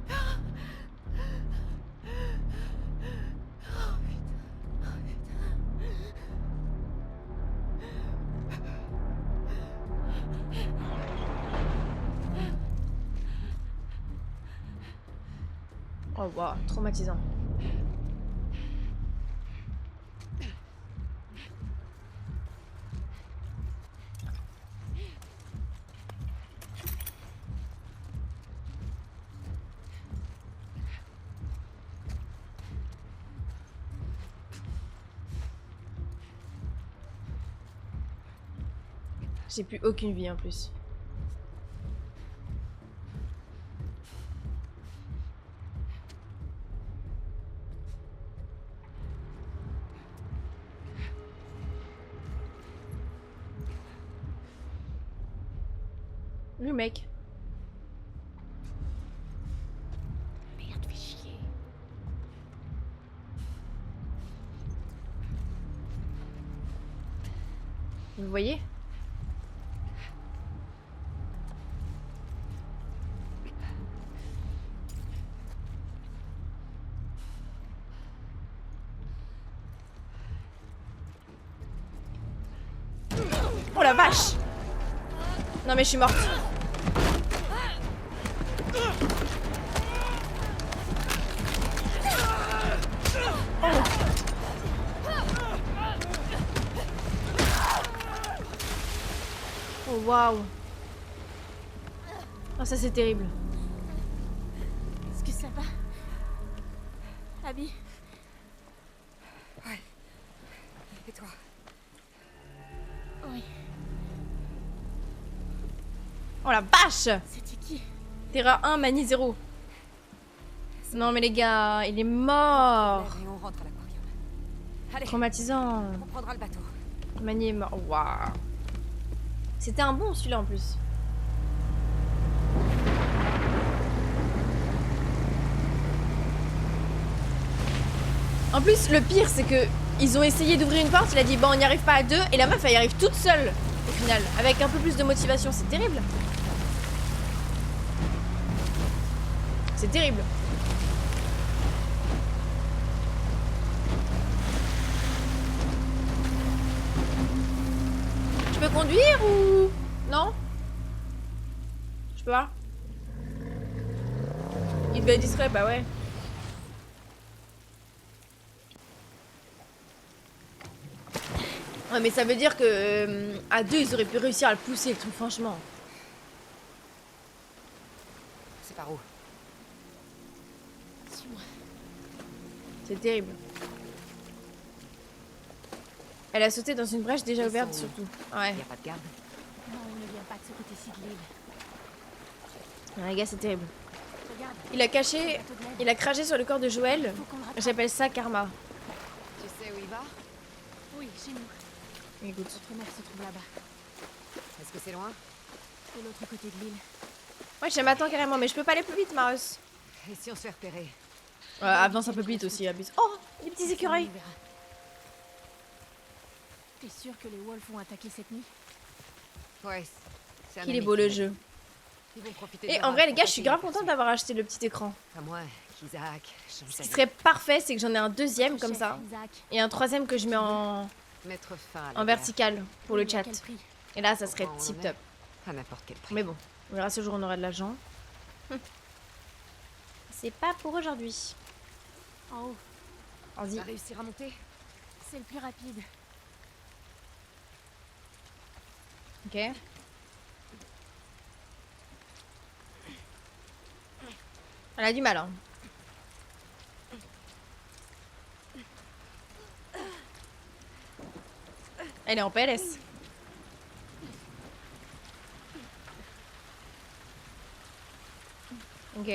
Oh wow, traumatisant. J'ai plus aucune vie en plus. Le mec. Merde, fais chier. Vous le voyez? Oh la vache! Non mais je suis morte. Oh waouh. Oh ça c'est terrible. Est-ce que ça va? Abby? et toi? Oui. Oh la vache! C'était qui? Terra 1, Mani 0. Non mais les gars, il est mort. Et on rentre à l'aquarium. Allez, Traumatisant. on prendra le bateau. Mani est mort. Waouh. C'était un bon celui-là en plus. En plus, le pire, c'est que ils ont essayé d'ouvrir une porte, il a dit bon, on n'y arrive pas à deux, et la meuf elle y arrive toute seule au final, avec un peu plus de motivation. C'est terrible. C'est terrible. Je peux conduire ou... Non? Je peux pas? Il devait être distrait, bah ouais. Ouais, mais ça veut dire que à deux, ils auraient pu réussir à le pousser, le truc, franchement. C'est par où? Suis-moi. C'est terrible. Elle a sauté dans une brèche déjà Ils ouverte, sont- surtout. Ouais. Y a pas de garde? Non, il ne vient pas de ce côté-ci de l'île. Ouais, les gars, c'est terrible. Regarde, Il a caché... bateau de l'aide. Il a craché sur le corps de Joël. Faut qu'on le rattrape. J'appelle ça karma. Tu sais où il va? Oui, chez nous. Écoute. Notre mère se trouve là-bas, Est-ce que c'est loin? de l'autre côté de l'île. Ouais, je m'attends carrément, mais je peux pas aller plus vite, Maros. Et si on se fait repérer? Avance un peu plus vite aussi, abuse. Oh, les petits écureuils. On verra. T'es sûr que les Wolves vont attaquer cette nuit? Ouais, c'est un Qu'il est ami beau qui le l'a jeu. dit. Ils vont profiter Et du en vrai, orage les pour gars, je suis passer grave inaperçus. contente d'avoir acheté le petit écran. À moins qu'Isaac change Ce sa qui vie. serait parfait, c'est que j'en ai un deuxième Notre comme chef, ça. Isaac. Et un troisième que je mets en Mettre fin à la guerre. vertical pour le Oui, à chat. quel prix? Et là, ça serait Pourquoi on tip en top. À n'importe quel prix. Mais bon, on verra ce jour on aura de l'argent. C'est pas pour aujourd'hui. En haut, On Vas-y. va réussir à monter? c'est le plus rapide. Ok. Elle a du mal, hein. Elle est en PLS. Ok.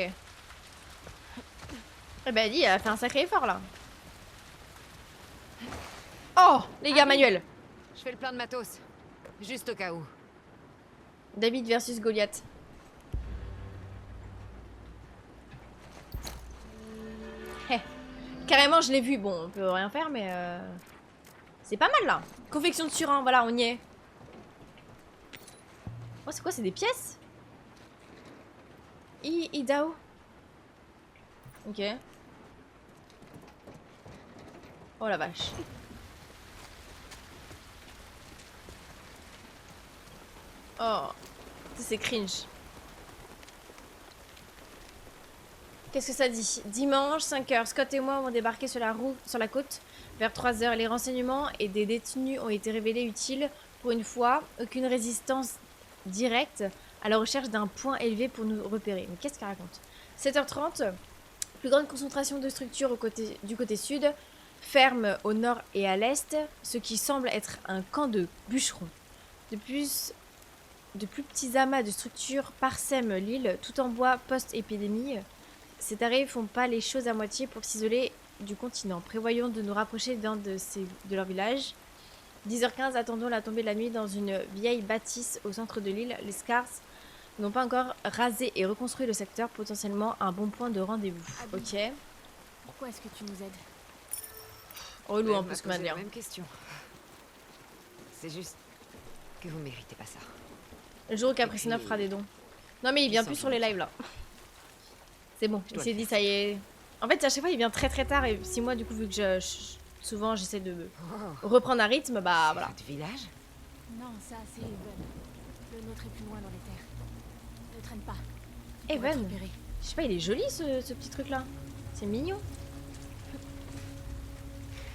Eh ben, elle a fait un sacré effort là. Oh, les gars, Manuel. Je fais le plein de matos. Juste au cas où. David versus Goliath. Hé. Carrément, je l'ai vu. Bon, on peut rien faire, mais c'est pas mal là. Confection de surin, voilà, on y est. Oh, c'est quoi? C'est des pièces? Idao. Ok. Oh la vache. Oh, c'est cringe. Qu'est-ce que ça dit? Dimanche, 5h, Scott et moi avons débarqué sur la côte vers 3h. Les renseignements et des détenus ont été révélés utiles. Pour une fois, aucune résistance directe, à la recherche d'un point élevé pour nous repérer. Mais qu'est-ce qu'elle raconte? 7h30, plus grande concentration de structures du côté sud, ferme au nord et à l'est, ce qui semble être un camp de bûcherons. De plus petits amas de structures parsèment l'île, tout en bois post-épidémie. Ces tarés font pas les choses à moitié pour s'isoler du continent. Prévoyons de nous rapprocher d'un de leur village. 10h15, attendons la tombée de la nuit dans une vieille bâtisse au centre de l'île. Les Scars n'ont pas encore rasé et reconstruit le secteur, potentiellement un bon point de rendez-vous. Ok. Pourquoi est-ce que tu nous aides? Relou Elle en m'a plus que posé la Madeleine. même question. C'est juste que vous méritez pas ça. Le jour où Capricina fera des dons. Non mais il vient plus sur les lives là. C'est bon, il dois s'est le dit ça y est. En fait à chaque fois il vient très très tard et si moi du coup vu que souvent j'essaie de Oh, reprendre un rythme, bah c'est voilà. votre village? Non, ça c'est Even. Le nôtre est plus loin dans les terres. Ne traîne pas. Even, Repérer. je sais pas, il est joli ce petit truc là. C'est mignon.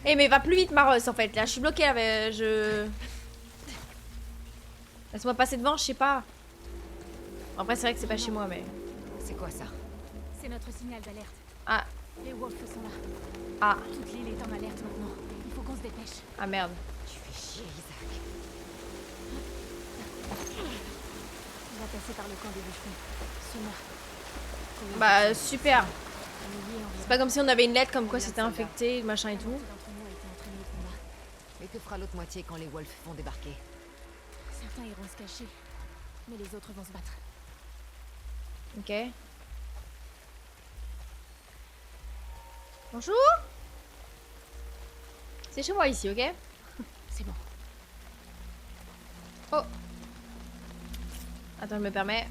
Eh mais va plus vite Maros en fait, là je suis bloquée avec... Laisse-moi passer devant, je sais pas. Après c'est vrai que c'est pas chez moi mais... C'est quoi ça? C'est notre signal d'alerte. Ah, Les Wolves sont là. ah, Toute l'île est en alerte maintenant. Il faut qu'on se dépêche. ah merde. Tu fais chier, Isaac. On va passer par le camp des bûcherons. Suis-moi. Bah super. Un millier environ. C'est pas comme si on avait une lettre comme quoi c'était infecté, machin et La tout. moitié d'entre nous a été entraînée au combat. Et que fera l'autre moitié quand les Wolves vont débarquer? Certains iront se cacher, mais les autres vont se battre. Ok. Bonjour. C'est chez moi ici, ok? C'est bon. Oh. Attends, je me permets.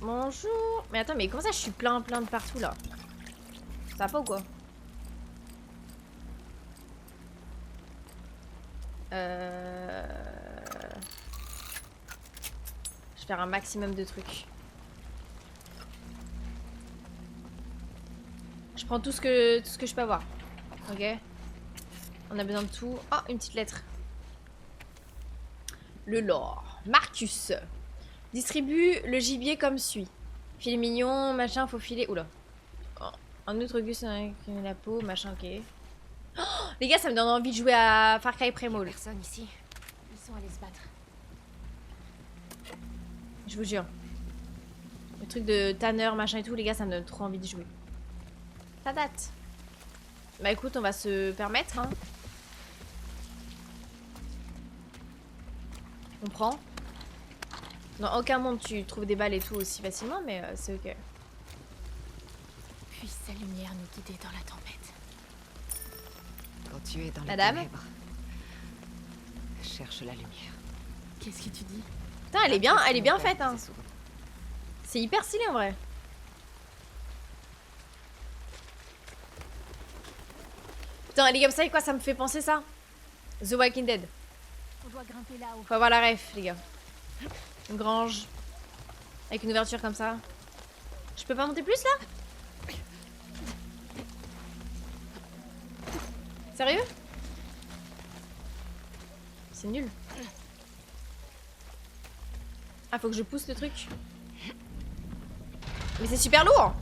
Bonjour. Mais attends, mais comment ça je suis plein de partout là? Ça va pas ou quoi? Je vais faire un maximum de trucs. Je prends tout ce que je peux avoir. Ok. On a besoin de tout. Oh, une petite lettre. Le lore. Marcus. Distribue le gibier comme suit. Filet mignon, machin, faut filer. Oula. Oh, un autre Gus avec la peau, machin, ok. Oh, les gars, ça me donne envie de jouer à Far Cry Primal. Personne ici. Ils sont allés se battre. Je vous jure. Le truc de Tanner, machin et tout, les gars, ça me donne trop envie de jouer. Ça date. Bah écoute, on va se permettre, hein. On prend. Dans aucun monde tu trouves des balles et tout aussi facilement, mais c'est ok. Puisse sa lumière nous guider dans la tempête. Quand tu es dans les Madame ténèbres, cherche la lumière. Qu'est-ce que tu dis? Putain, elle est bien faite, hein. C'est souvent- C'est hyper stylé en vrai. Putain, les gars, vous savez quoi, ça me fait penser ça? The Walking Dead. On doit grimper là-haut. Faut avoir la ref, les gars. Une grange. Avec une ouverture comme ça. Je peux pas monter plus là? Sérieux? C'est nul. Ah, faut que je pousse le truc. Mais c'est super lourd!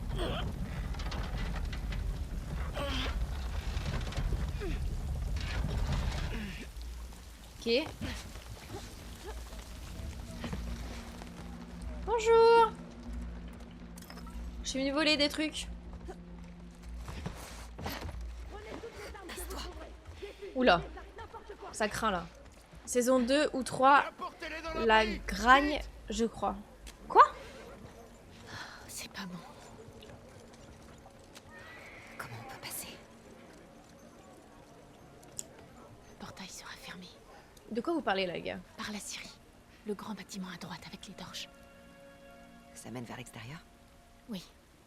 Ok. Bonjour! Je suis venue voler des trucs. Oula. Ça craint là. Saison 2 ou 3, Apportez-les dans la la vie. gragne, je crois. Quoi? C'est pas bon. Comment on peut passer? Le portail sera fermé. De quoi vous parlez là, les gars? Par la scierie. Le grand bâtiment à droite avec les torches. Ça mène vers l'extérieur? Oui,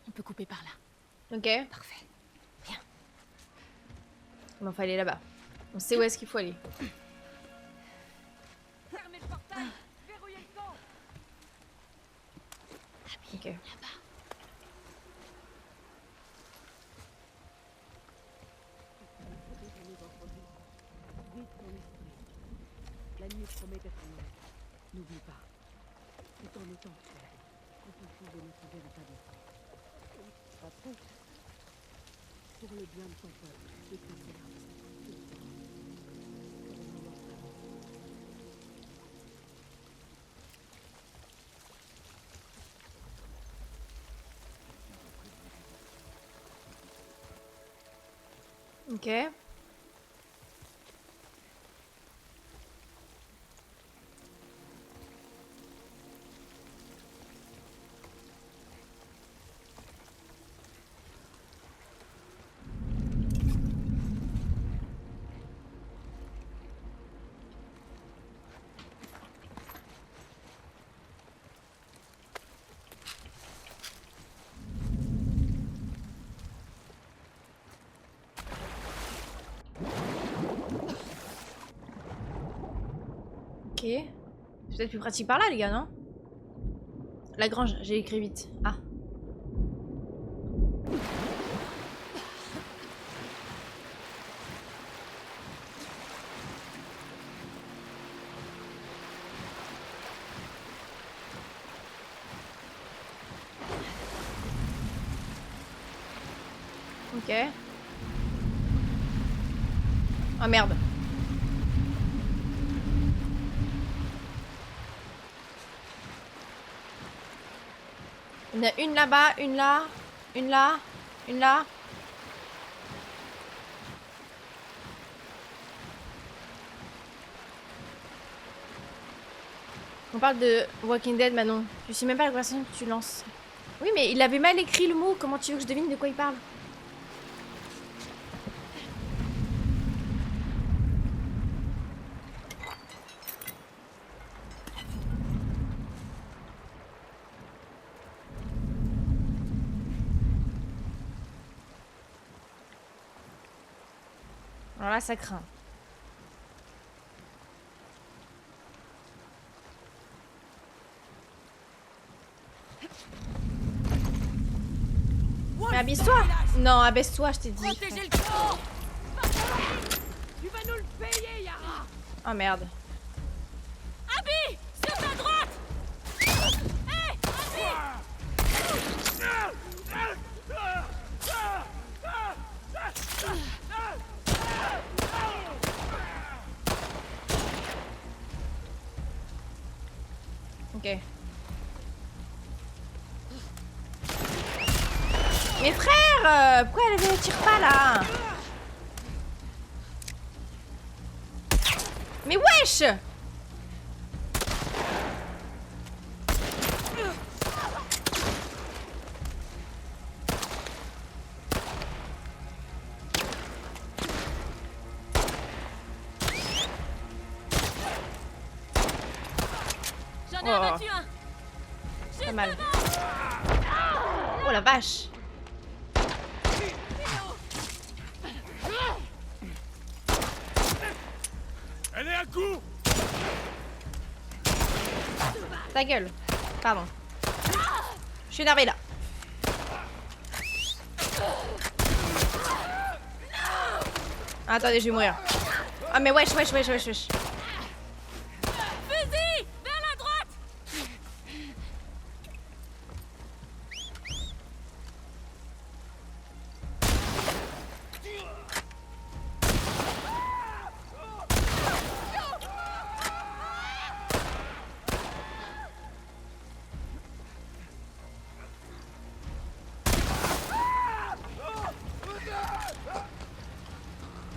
on peut couper par là. Ok. Parfait. Bon, faut aller là-bas. On sait où est-ce qu'il faut aller. Fermez le portail. Verrouillez le camp. Ok. Là-bas. La nuit promet d'être longue. N'oublie pas. Tout en étant clair, on peut trouver notre véritable force. Pas trop. Pour le bien de ton peuple et de ton père. Ok. Ok. C'est peut-être plus pratique par là, les gars, non? La grange, j'ai écrit vite. Ah. Ok. Oh merde. Il y en a une là-bas, une là, une là, une là. On parle de Walking Dead, Manon. Je sais même pas la conversation que tu lances. Oui, mais il avait mal écrit le mot. Comment tu veux que je devine de quoi il parle? Alors là, ça craint. Mais abaisse-toi! Non, abaisse-toi, je t'ai dit. Protégez le camp. vas nous le payer, Yara. Oh merde. Abby, sur ta droite. Hé, Ok. Mais frère, pourquoi elle ne tire pas là? Mais wesh! j'en ai Oh. abattu un. Pas mal. Oh la vache! Elle est à coup. Ta gueule. Pardon. Je suis énervée là. Ah, attendez, je vais mourir. Ah mais wesh. Fusil, vers la droite.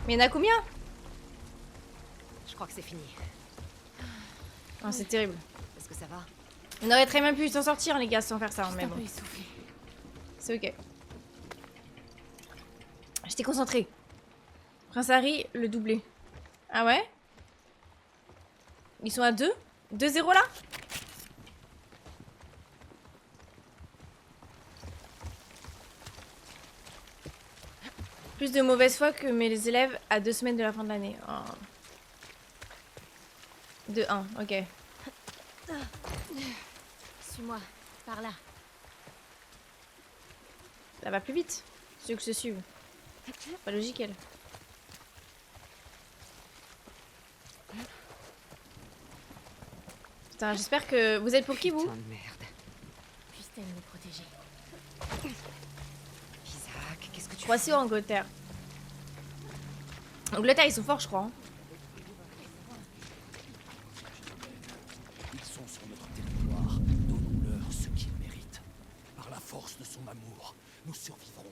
Mais il y en a combien? Je crois que c'est fini. Ah, c'est terrible. Est-ce que ça va? On aurait très bien pu s'en sortir les gars sans faire ça, mais Un bon. peu essoufflé. C'est ok. J'étais concentrée. Prince Harry, le doublé. Ah ouais? Ils sont à 2? 2-0 là? Plus de mauvaise foi que mes élèves à 2 semaines de la fin de l'année. Oh. 2-1, ok. Suis-moi, par là. Ça va plus vite. Ceux que je suivent. Pas logique elle. Putain, j'espère que... Vous êtes pour qui vous? Putain de merde. Puisse-t-elle nous protéger. Isaac, qu'est-ce que tu Croatie ou Angleterre? Angleterre ils sont forts je crois. Hein. Ils sont sur notre territoire. Donnons-leur ce qu'ils méritent. Par la force de son amour, nous survivrons.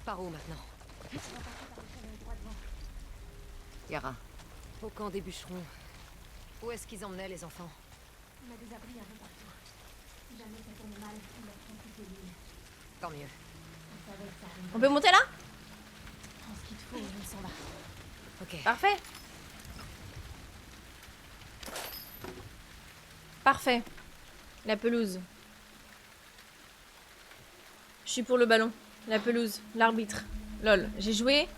Par où maintenant? Yara, au camp des bûcherons. Où est-ce qu'ils emmenaient les enfants? On a des abris un peu partout. Si jamais ça tourne mal, ils leur font quitter l'île. Tant mieux. On savait que ça arriverait. On peut monter là? Prends ce qu'il te faut et on s'en va. Ok. Parfait. Parfait. La pelouse. Je suis pour le ballon. La pelouse. L'arbitre. Lol. J'ai joué.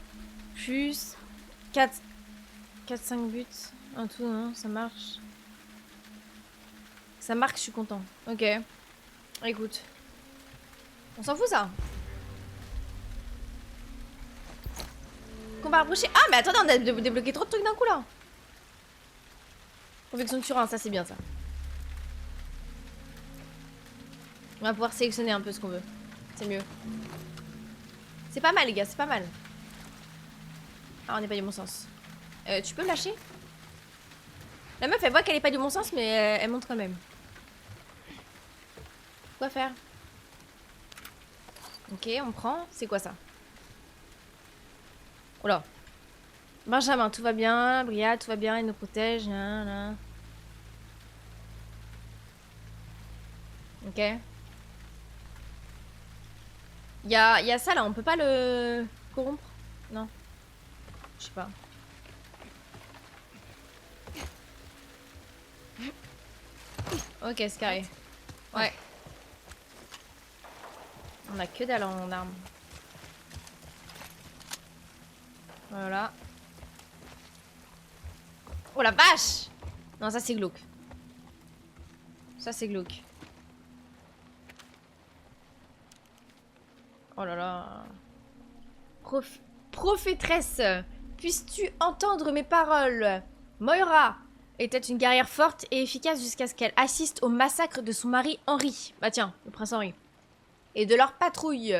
Plus 4-5 buts. En tout, non, ça marche. Ça marque, je suis content. Ok. Écoute. On s'en fout ça. Combat rapproché. Ah mais attendez, on a débloqué trop de trucs d'un coup là. Convection de Turin, ça c'est bien ça. On va pouvoir sélectionner un peu ce qu'on veut. C'est mieux. C'est pas mal les gars, c'est pas mal. Ah on n'est pas du bon sens. Tu peux me lâcher? La meuf elle voit qu'elle est pas du bon sens mais elle monte quand même. Quoi faire? Ok on prend. C'est quoi ça? Oh là. Benjamin, tout va bien. Bria, tout va bien. Il nous protège. Nan, nan. Ok. Il y a ça là. On peut pas le corrompre? Non. Je sais pas. Ok, c'est carré. Ouais. On a que dalle en armes. Voilà. Oh la vache! Non, ça c'est glauque. Ça c'est glauque. Oh là là. Prophétresse, puisses-tu entendre mes paroles? Moira était une guerrière forte et efficace jusqu'à ce qu'elle assiste au massacre de son mari Henri. Bah tiens, le prince Henri. Et de leur patrouille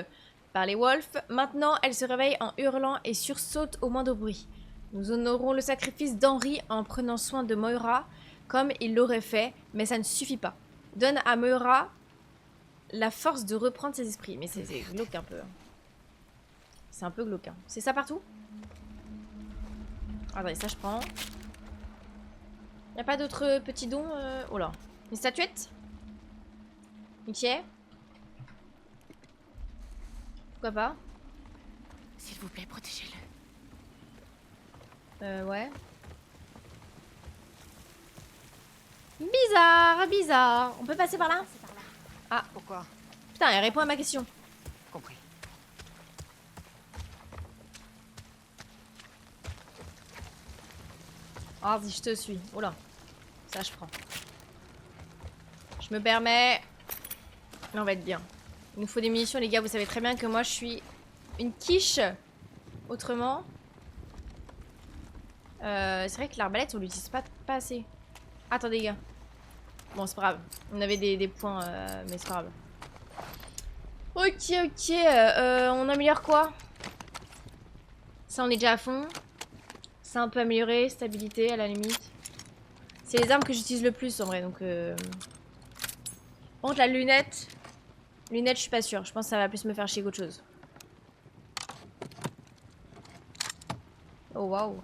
par les Wolves. Maintenant, elle se réveille en hurlant et sursaute au moindre bruit. Nous honorons le sacrifice d'Henri en prenant soin de Moira comme il l'aurait fait, mais ça ne suffit pas. Donne à Moira la force de reprendre ses esprits. Mais c'est glauque un peu. C'est un peu glauque. Hein. C'est ça partout? Attendez, ça je prends. Y a pas d'autres petits dons Oh là. Une statuette? Ok. Pourquoi pas? S'il vous plaît, protégez-le. Ouais. Bizarre, bizarre. On peut passer par là? Ah, Pourquoi? putain, elle répond à ma question. Compris. Ah, si je te suis. Oh là. Ça, je prends. Je me permets. Là, on va être bien. Il nous faut des munitions, les gars. Vous savez très bien que moi, je suis une quiche. Autrement. C'est vrai que l'arbalète, on l'utilise pas assez. Attendez, les gars. Bon, c'est pas grave. On avait des points, mais c'est pas grave. Ok, ok. On améliore quoi? Ça, on est déjà à fond. C'est un peu amélioré. Stabilité, à la limite. C'est les armes que j'utilise le plus, en vrai. Donc, Par contre, la lunette... Lunette, je suis pas sûre. Je pense que ça va plus me faire chier qu'autre chose. Oh, waouh.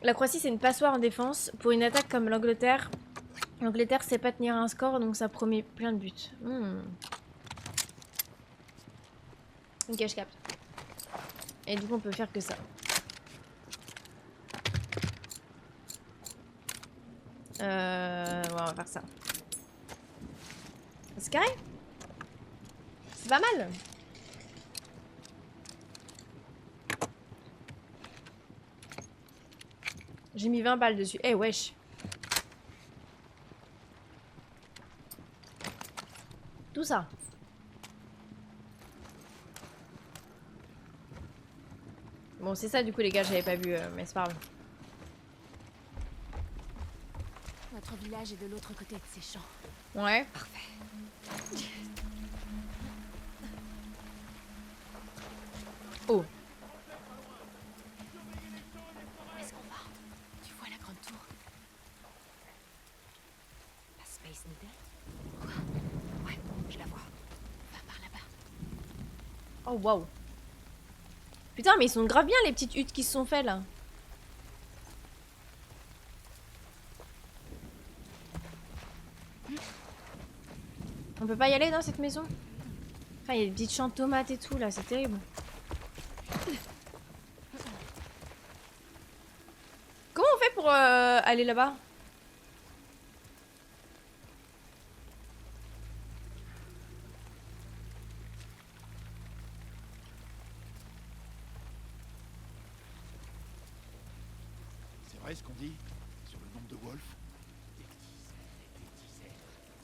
La Croatie, c'est une passoire en défense. Pour une attaque comme l'Angleterre, l'Angleterre sait pas tenir un score, donc ça promet plein de buts. Ok, je capte. Et du coup, on peut faire que ça. Ouais, on va faire ça. C'est carré. C'est pas mal. J'ai mis 20 balles dessus. Eh wesh. Tout ça. Bon, c'est ça du coup les gars, j'avais pas vu, mais c'est pas grave. Notre village est de l'autre côté de ces champs. Ouais. Oh. Où est-ce qu'on va? Tu vois la grande tour? La Space Needle? Quoi? Ouais, je la vois. Va par là-bas. Oh waouh. Putain, mais ils sont grave bien les petites huttes qui se sont faites là. On peut pas y aller dans cette maison? Enfin, il y a des petites champs de tomates et tout là, c'est terrible. Comment on fait pour aller là-bas? C'est vrai ce qu'on dit sur le nombre de Wolves?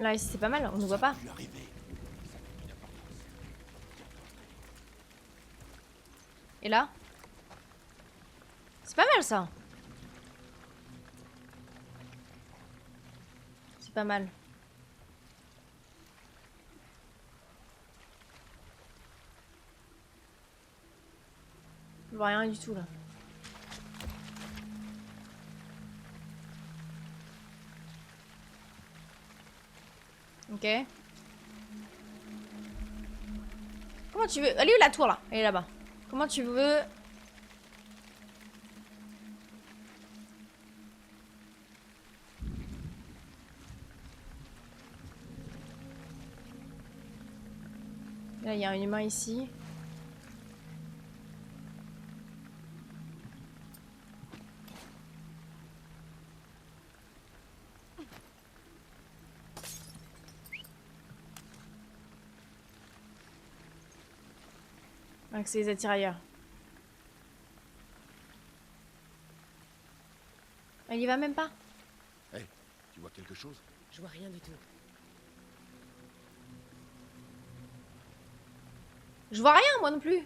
Là, ici c'est pas mal, on nous voit pas. Pu arriver. Et là? C'est pas mal ça. C'est pas mal. Je vois rien du tout là. Ok. Comment tu veux... Elle est où la tour là? Elle est là-bas. Comment tu veux... Là, il y a un humain ici. C'est les attirailleurs. Elle y va même pas? Hé, tu vois quelque chose? Je vois rien du tout. Je vois rien, moi non plus.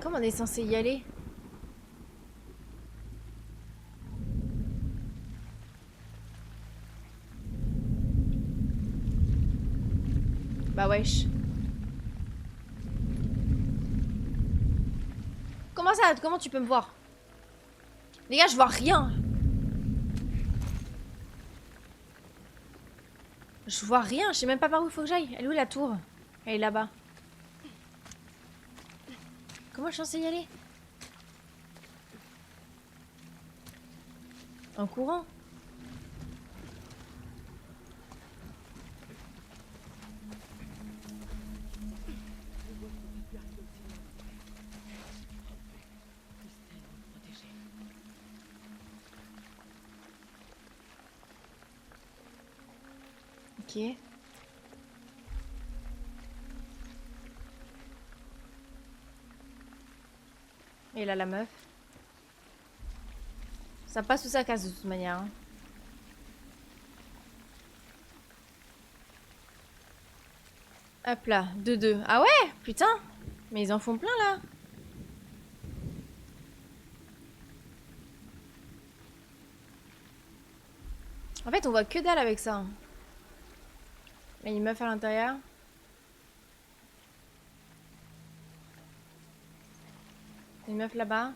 Comment on est censé y aller? Bah wesh. Comment ça? Comment tu peux me voir? Les gars, je vois rien. Je vois rien, je sais même pas par où il faut que j'aille. Elle est où la tour? Elle est là-bas. Comment je suis censée y aller? En courant? Ok. Et là, la meuf. Ça passe ou ça casse de toute manière. Hein. Hop là, 2-2. Ah ouais, putain. Mais ils en font plein là. En fait, on voit que dalle avec ça. Il y a une meuf à l'intérieur. Une meuf là-bas.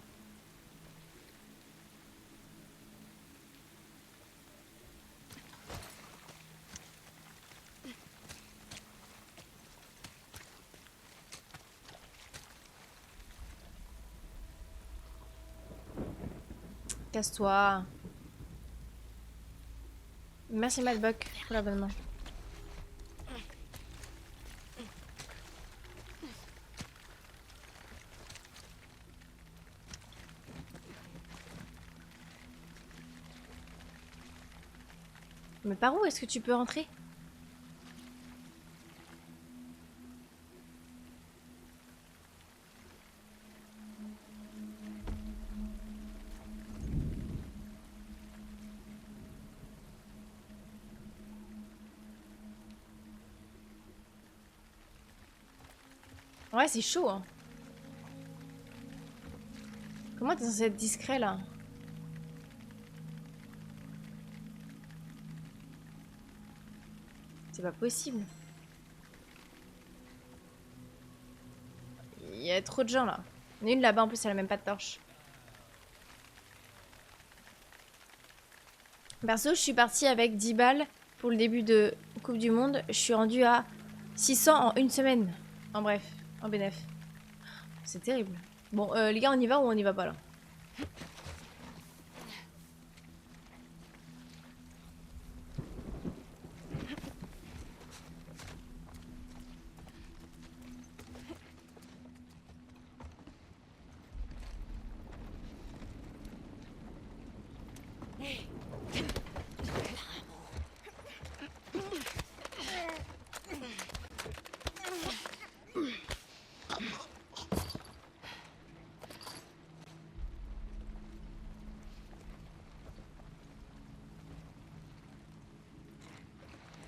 Casse-toi. Merci Madbuck pour l'abonnement. Mais par où est-ce que tu peux rentrer? Ouais, c'est chaud. Hein. Comment t'es censé être discret là? C'est pas possible. Il y a trop de gens là. Il y en a une là-bas en plus, elle a même pas de torche. Perso, je suis partie avec 10 balles pour le début de Coupe du Monde. Je suis rendue à 600 en une semaine. En bref, en bénéf. C'est terrible. Bon, les gars, on y va ou on y va pas là?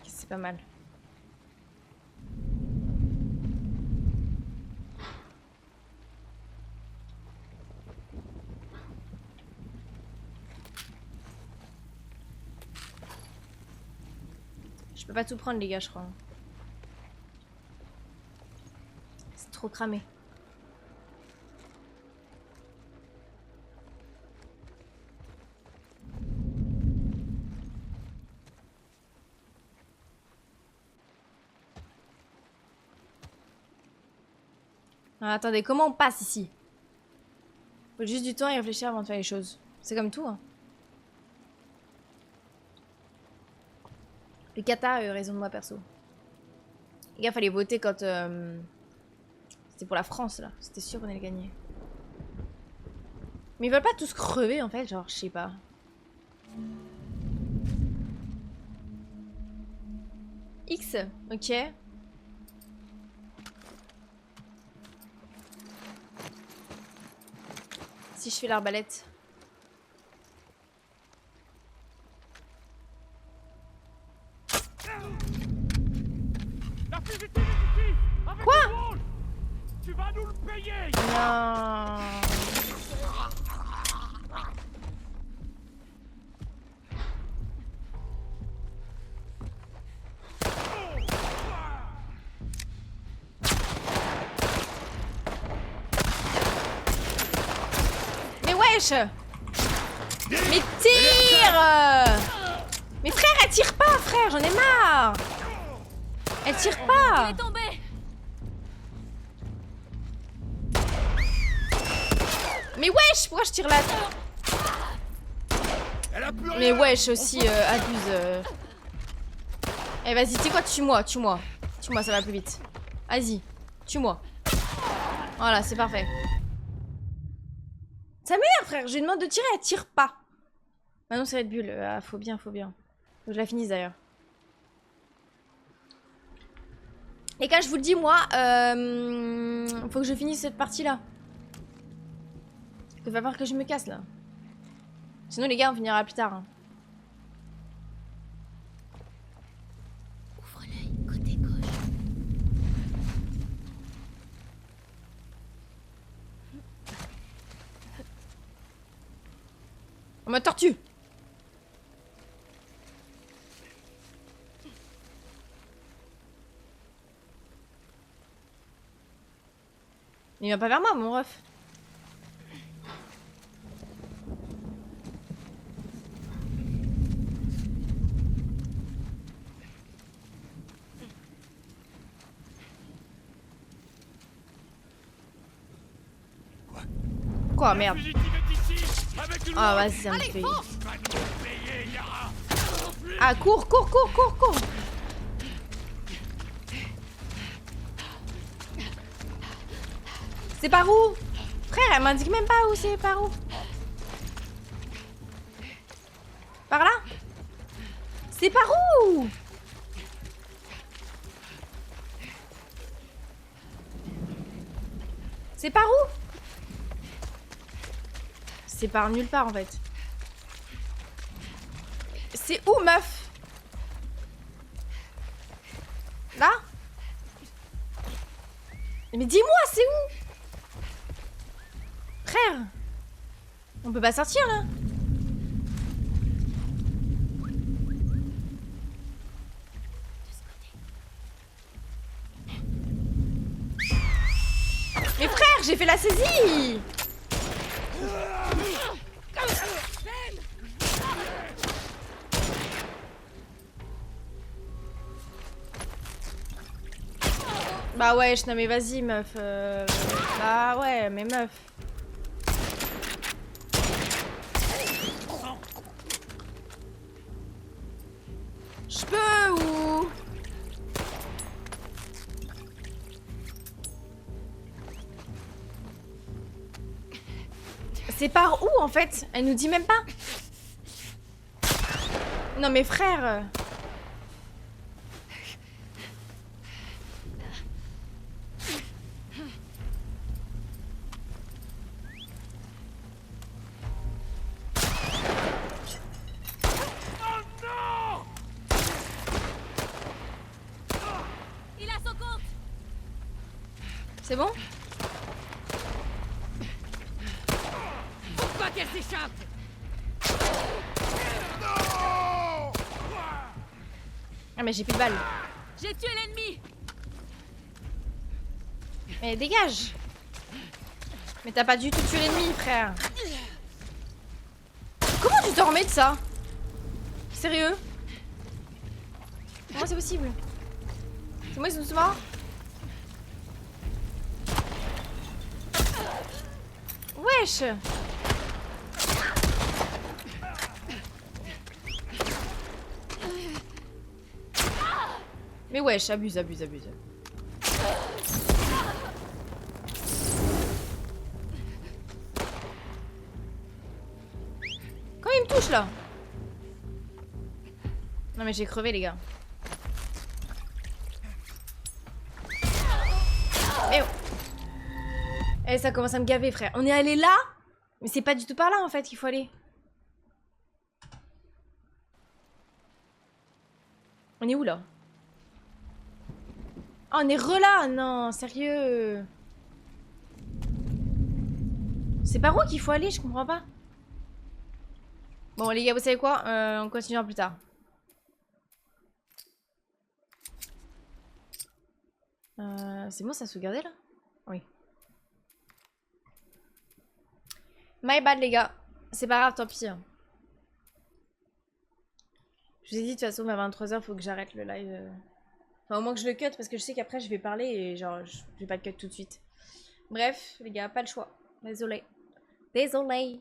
C'est pas mal. Je peux pas tout prendre les gars, je crois. C'est trop cramé. Ah, attendez, comment on passe ici? Faut juste du temps et réfléchir avant de faire les choses. C'est comme tout, hein. Le Qatar a eu raison de moi, perso. Les gars, fallait voter quand... C'était pour la France, là. C'était sûr qu'on allait gagner. Mais ils veulent pas tous crever, en fait. Genre, je sais pas. X, ok. Si je fais l'arbalète. Non. Mais wesh. Mais tire. Mais frère, elle tire pas, frère, j'en ai marre. Elle tire pas. Il est tombé. Mais wesh, pourquoi je tire là? Mais wesh aussi, abuse. Eh vas-y, tu sais quoi, tue-moi, tue-moi. Tue-moi, ça va plus vite. Vas-y, tue-moi. Voilà, c'est parfait. Ça m'énerve, frère, je lui demande de tirer, elle tire pas. Maintenant c'est Red Bull, faut bien, faut bien. Faut que je la finisse d'ailleurs. Et quand je vous le dis, moi, faut que je finisse cette partie-là. Il va falloir que je me casse là. Sinon les gars, on finira plus tard. Hein. Ouvre l'œil, côté gauche. On m'a tortue. Il vient pas vers moi, mon ref. Quoi, merde. Ah, vas-y, ça me fait. Ah, cours, cours, cours, cours, cours. C'est par où? Frère, elle m'indique même pas où c'est, par où? Par là? C'est par où? C'est par où? C'est par nulle part en fait. C'est où, meuf? Là? Mais dis-moi, c'est où? Frère, on peut pas sortir là? Mais frère, j'ai fait la saisie! Bah ouais, non mais vas-y meuf. Bah ouais, mais meuf. Je peux ou... C'est par où en fait? Elle nous dit même pas. Non mais frère. Il a son compte. C'est bon? Pourquoi qu'elle s'échappe? Ah mais j'ai plus de balles. J'ai tué l'ennemi. Mais dégage. Mais t'as pas du tout tué l'ennemi, frère. Comment tu t'en remets de ça? Sérieux? Comment c'est possible? C'est moi, ils sont tous morts? Wesh! Mais wesh, abuse, abuse, abuse. Quand il me touche là? Non mais j'ai crevé les gars. Mais oh. Eh ça commence à me gaver frère. On est allé là? Mais c'est pas du tout par là en fait qu'il faut aller. On est où là? Ah on est re là? Non, sérieux. C'est par où qu'il faut aller? Je comprends pas. Bon les gars, vous savez quoi? On continuera plus tard. C'est bon, ça a sauvegardé là? Oui. My bad les gars. C'est pas grave, tant pis. Je vous ai dit de toute façon à 23h faut que j'arrête le live. Enfin au moins que je le cut parce que je sais qu'après je vais parler et genre je vais pas le cut tout de suite. Bref les gars, pas le choix. Désolé. Désolé.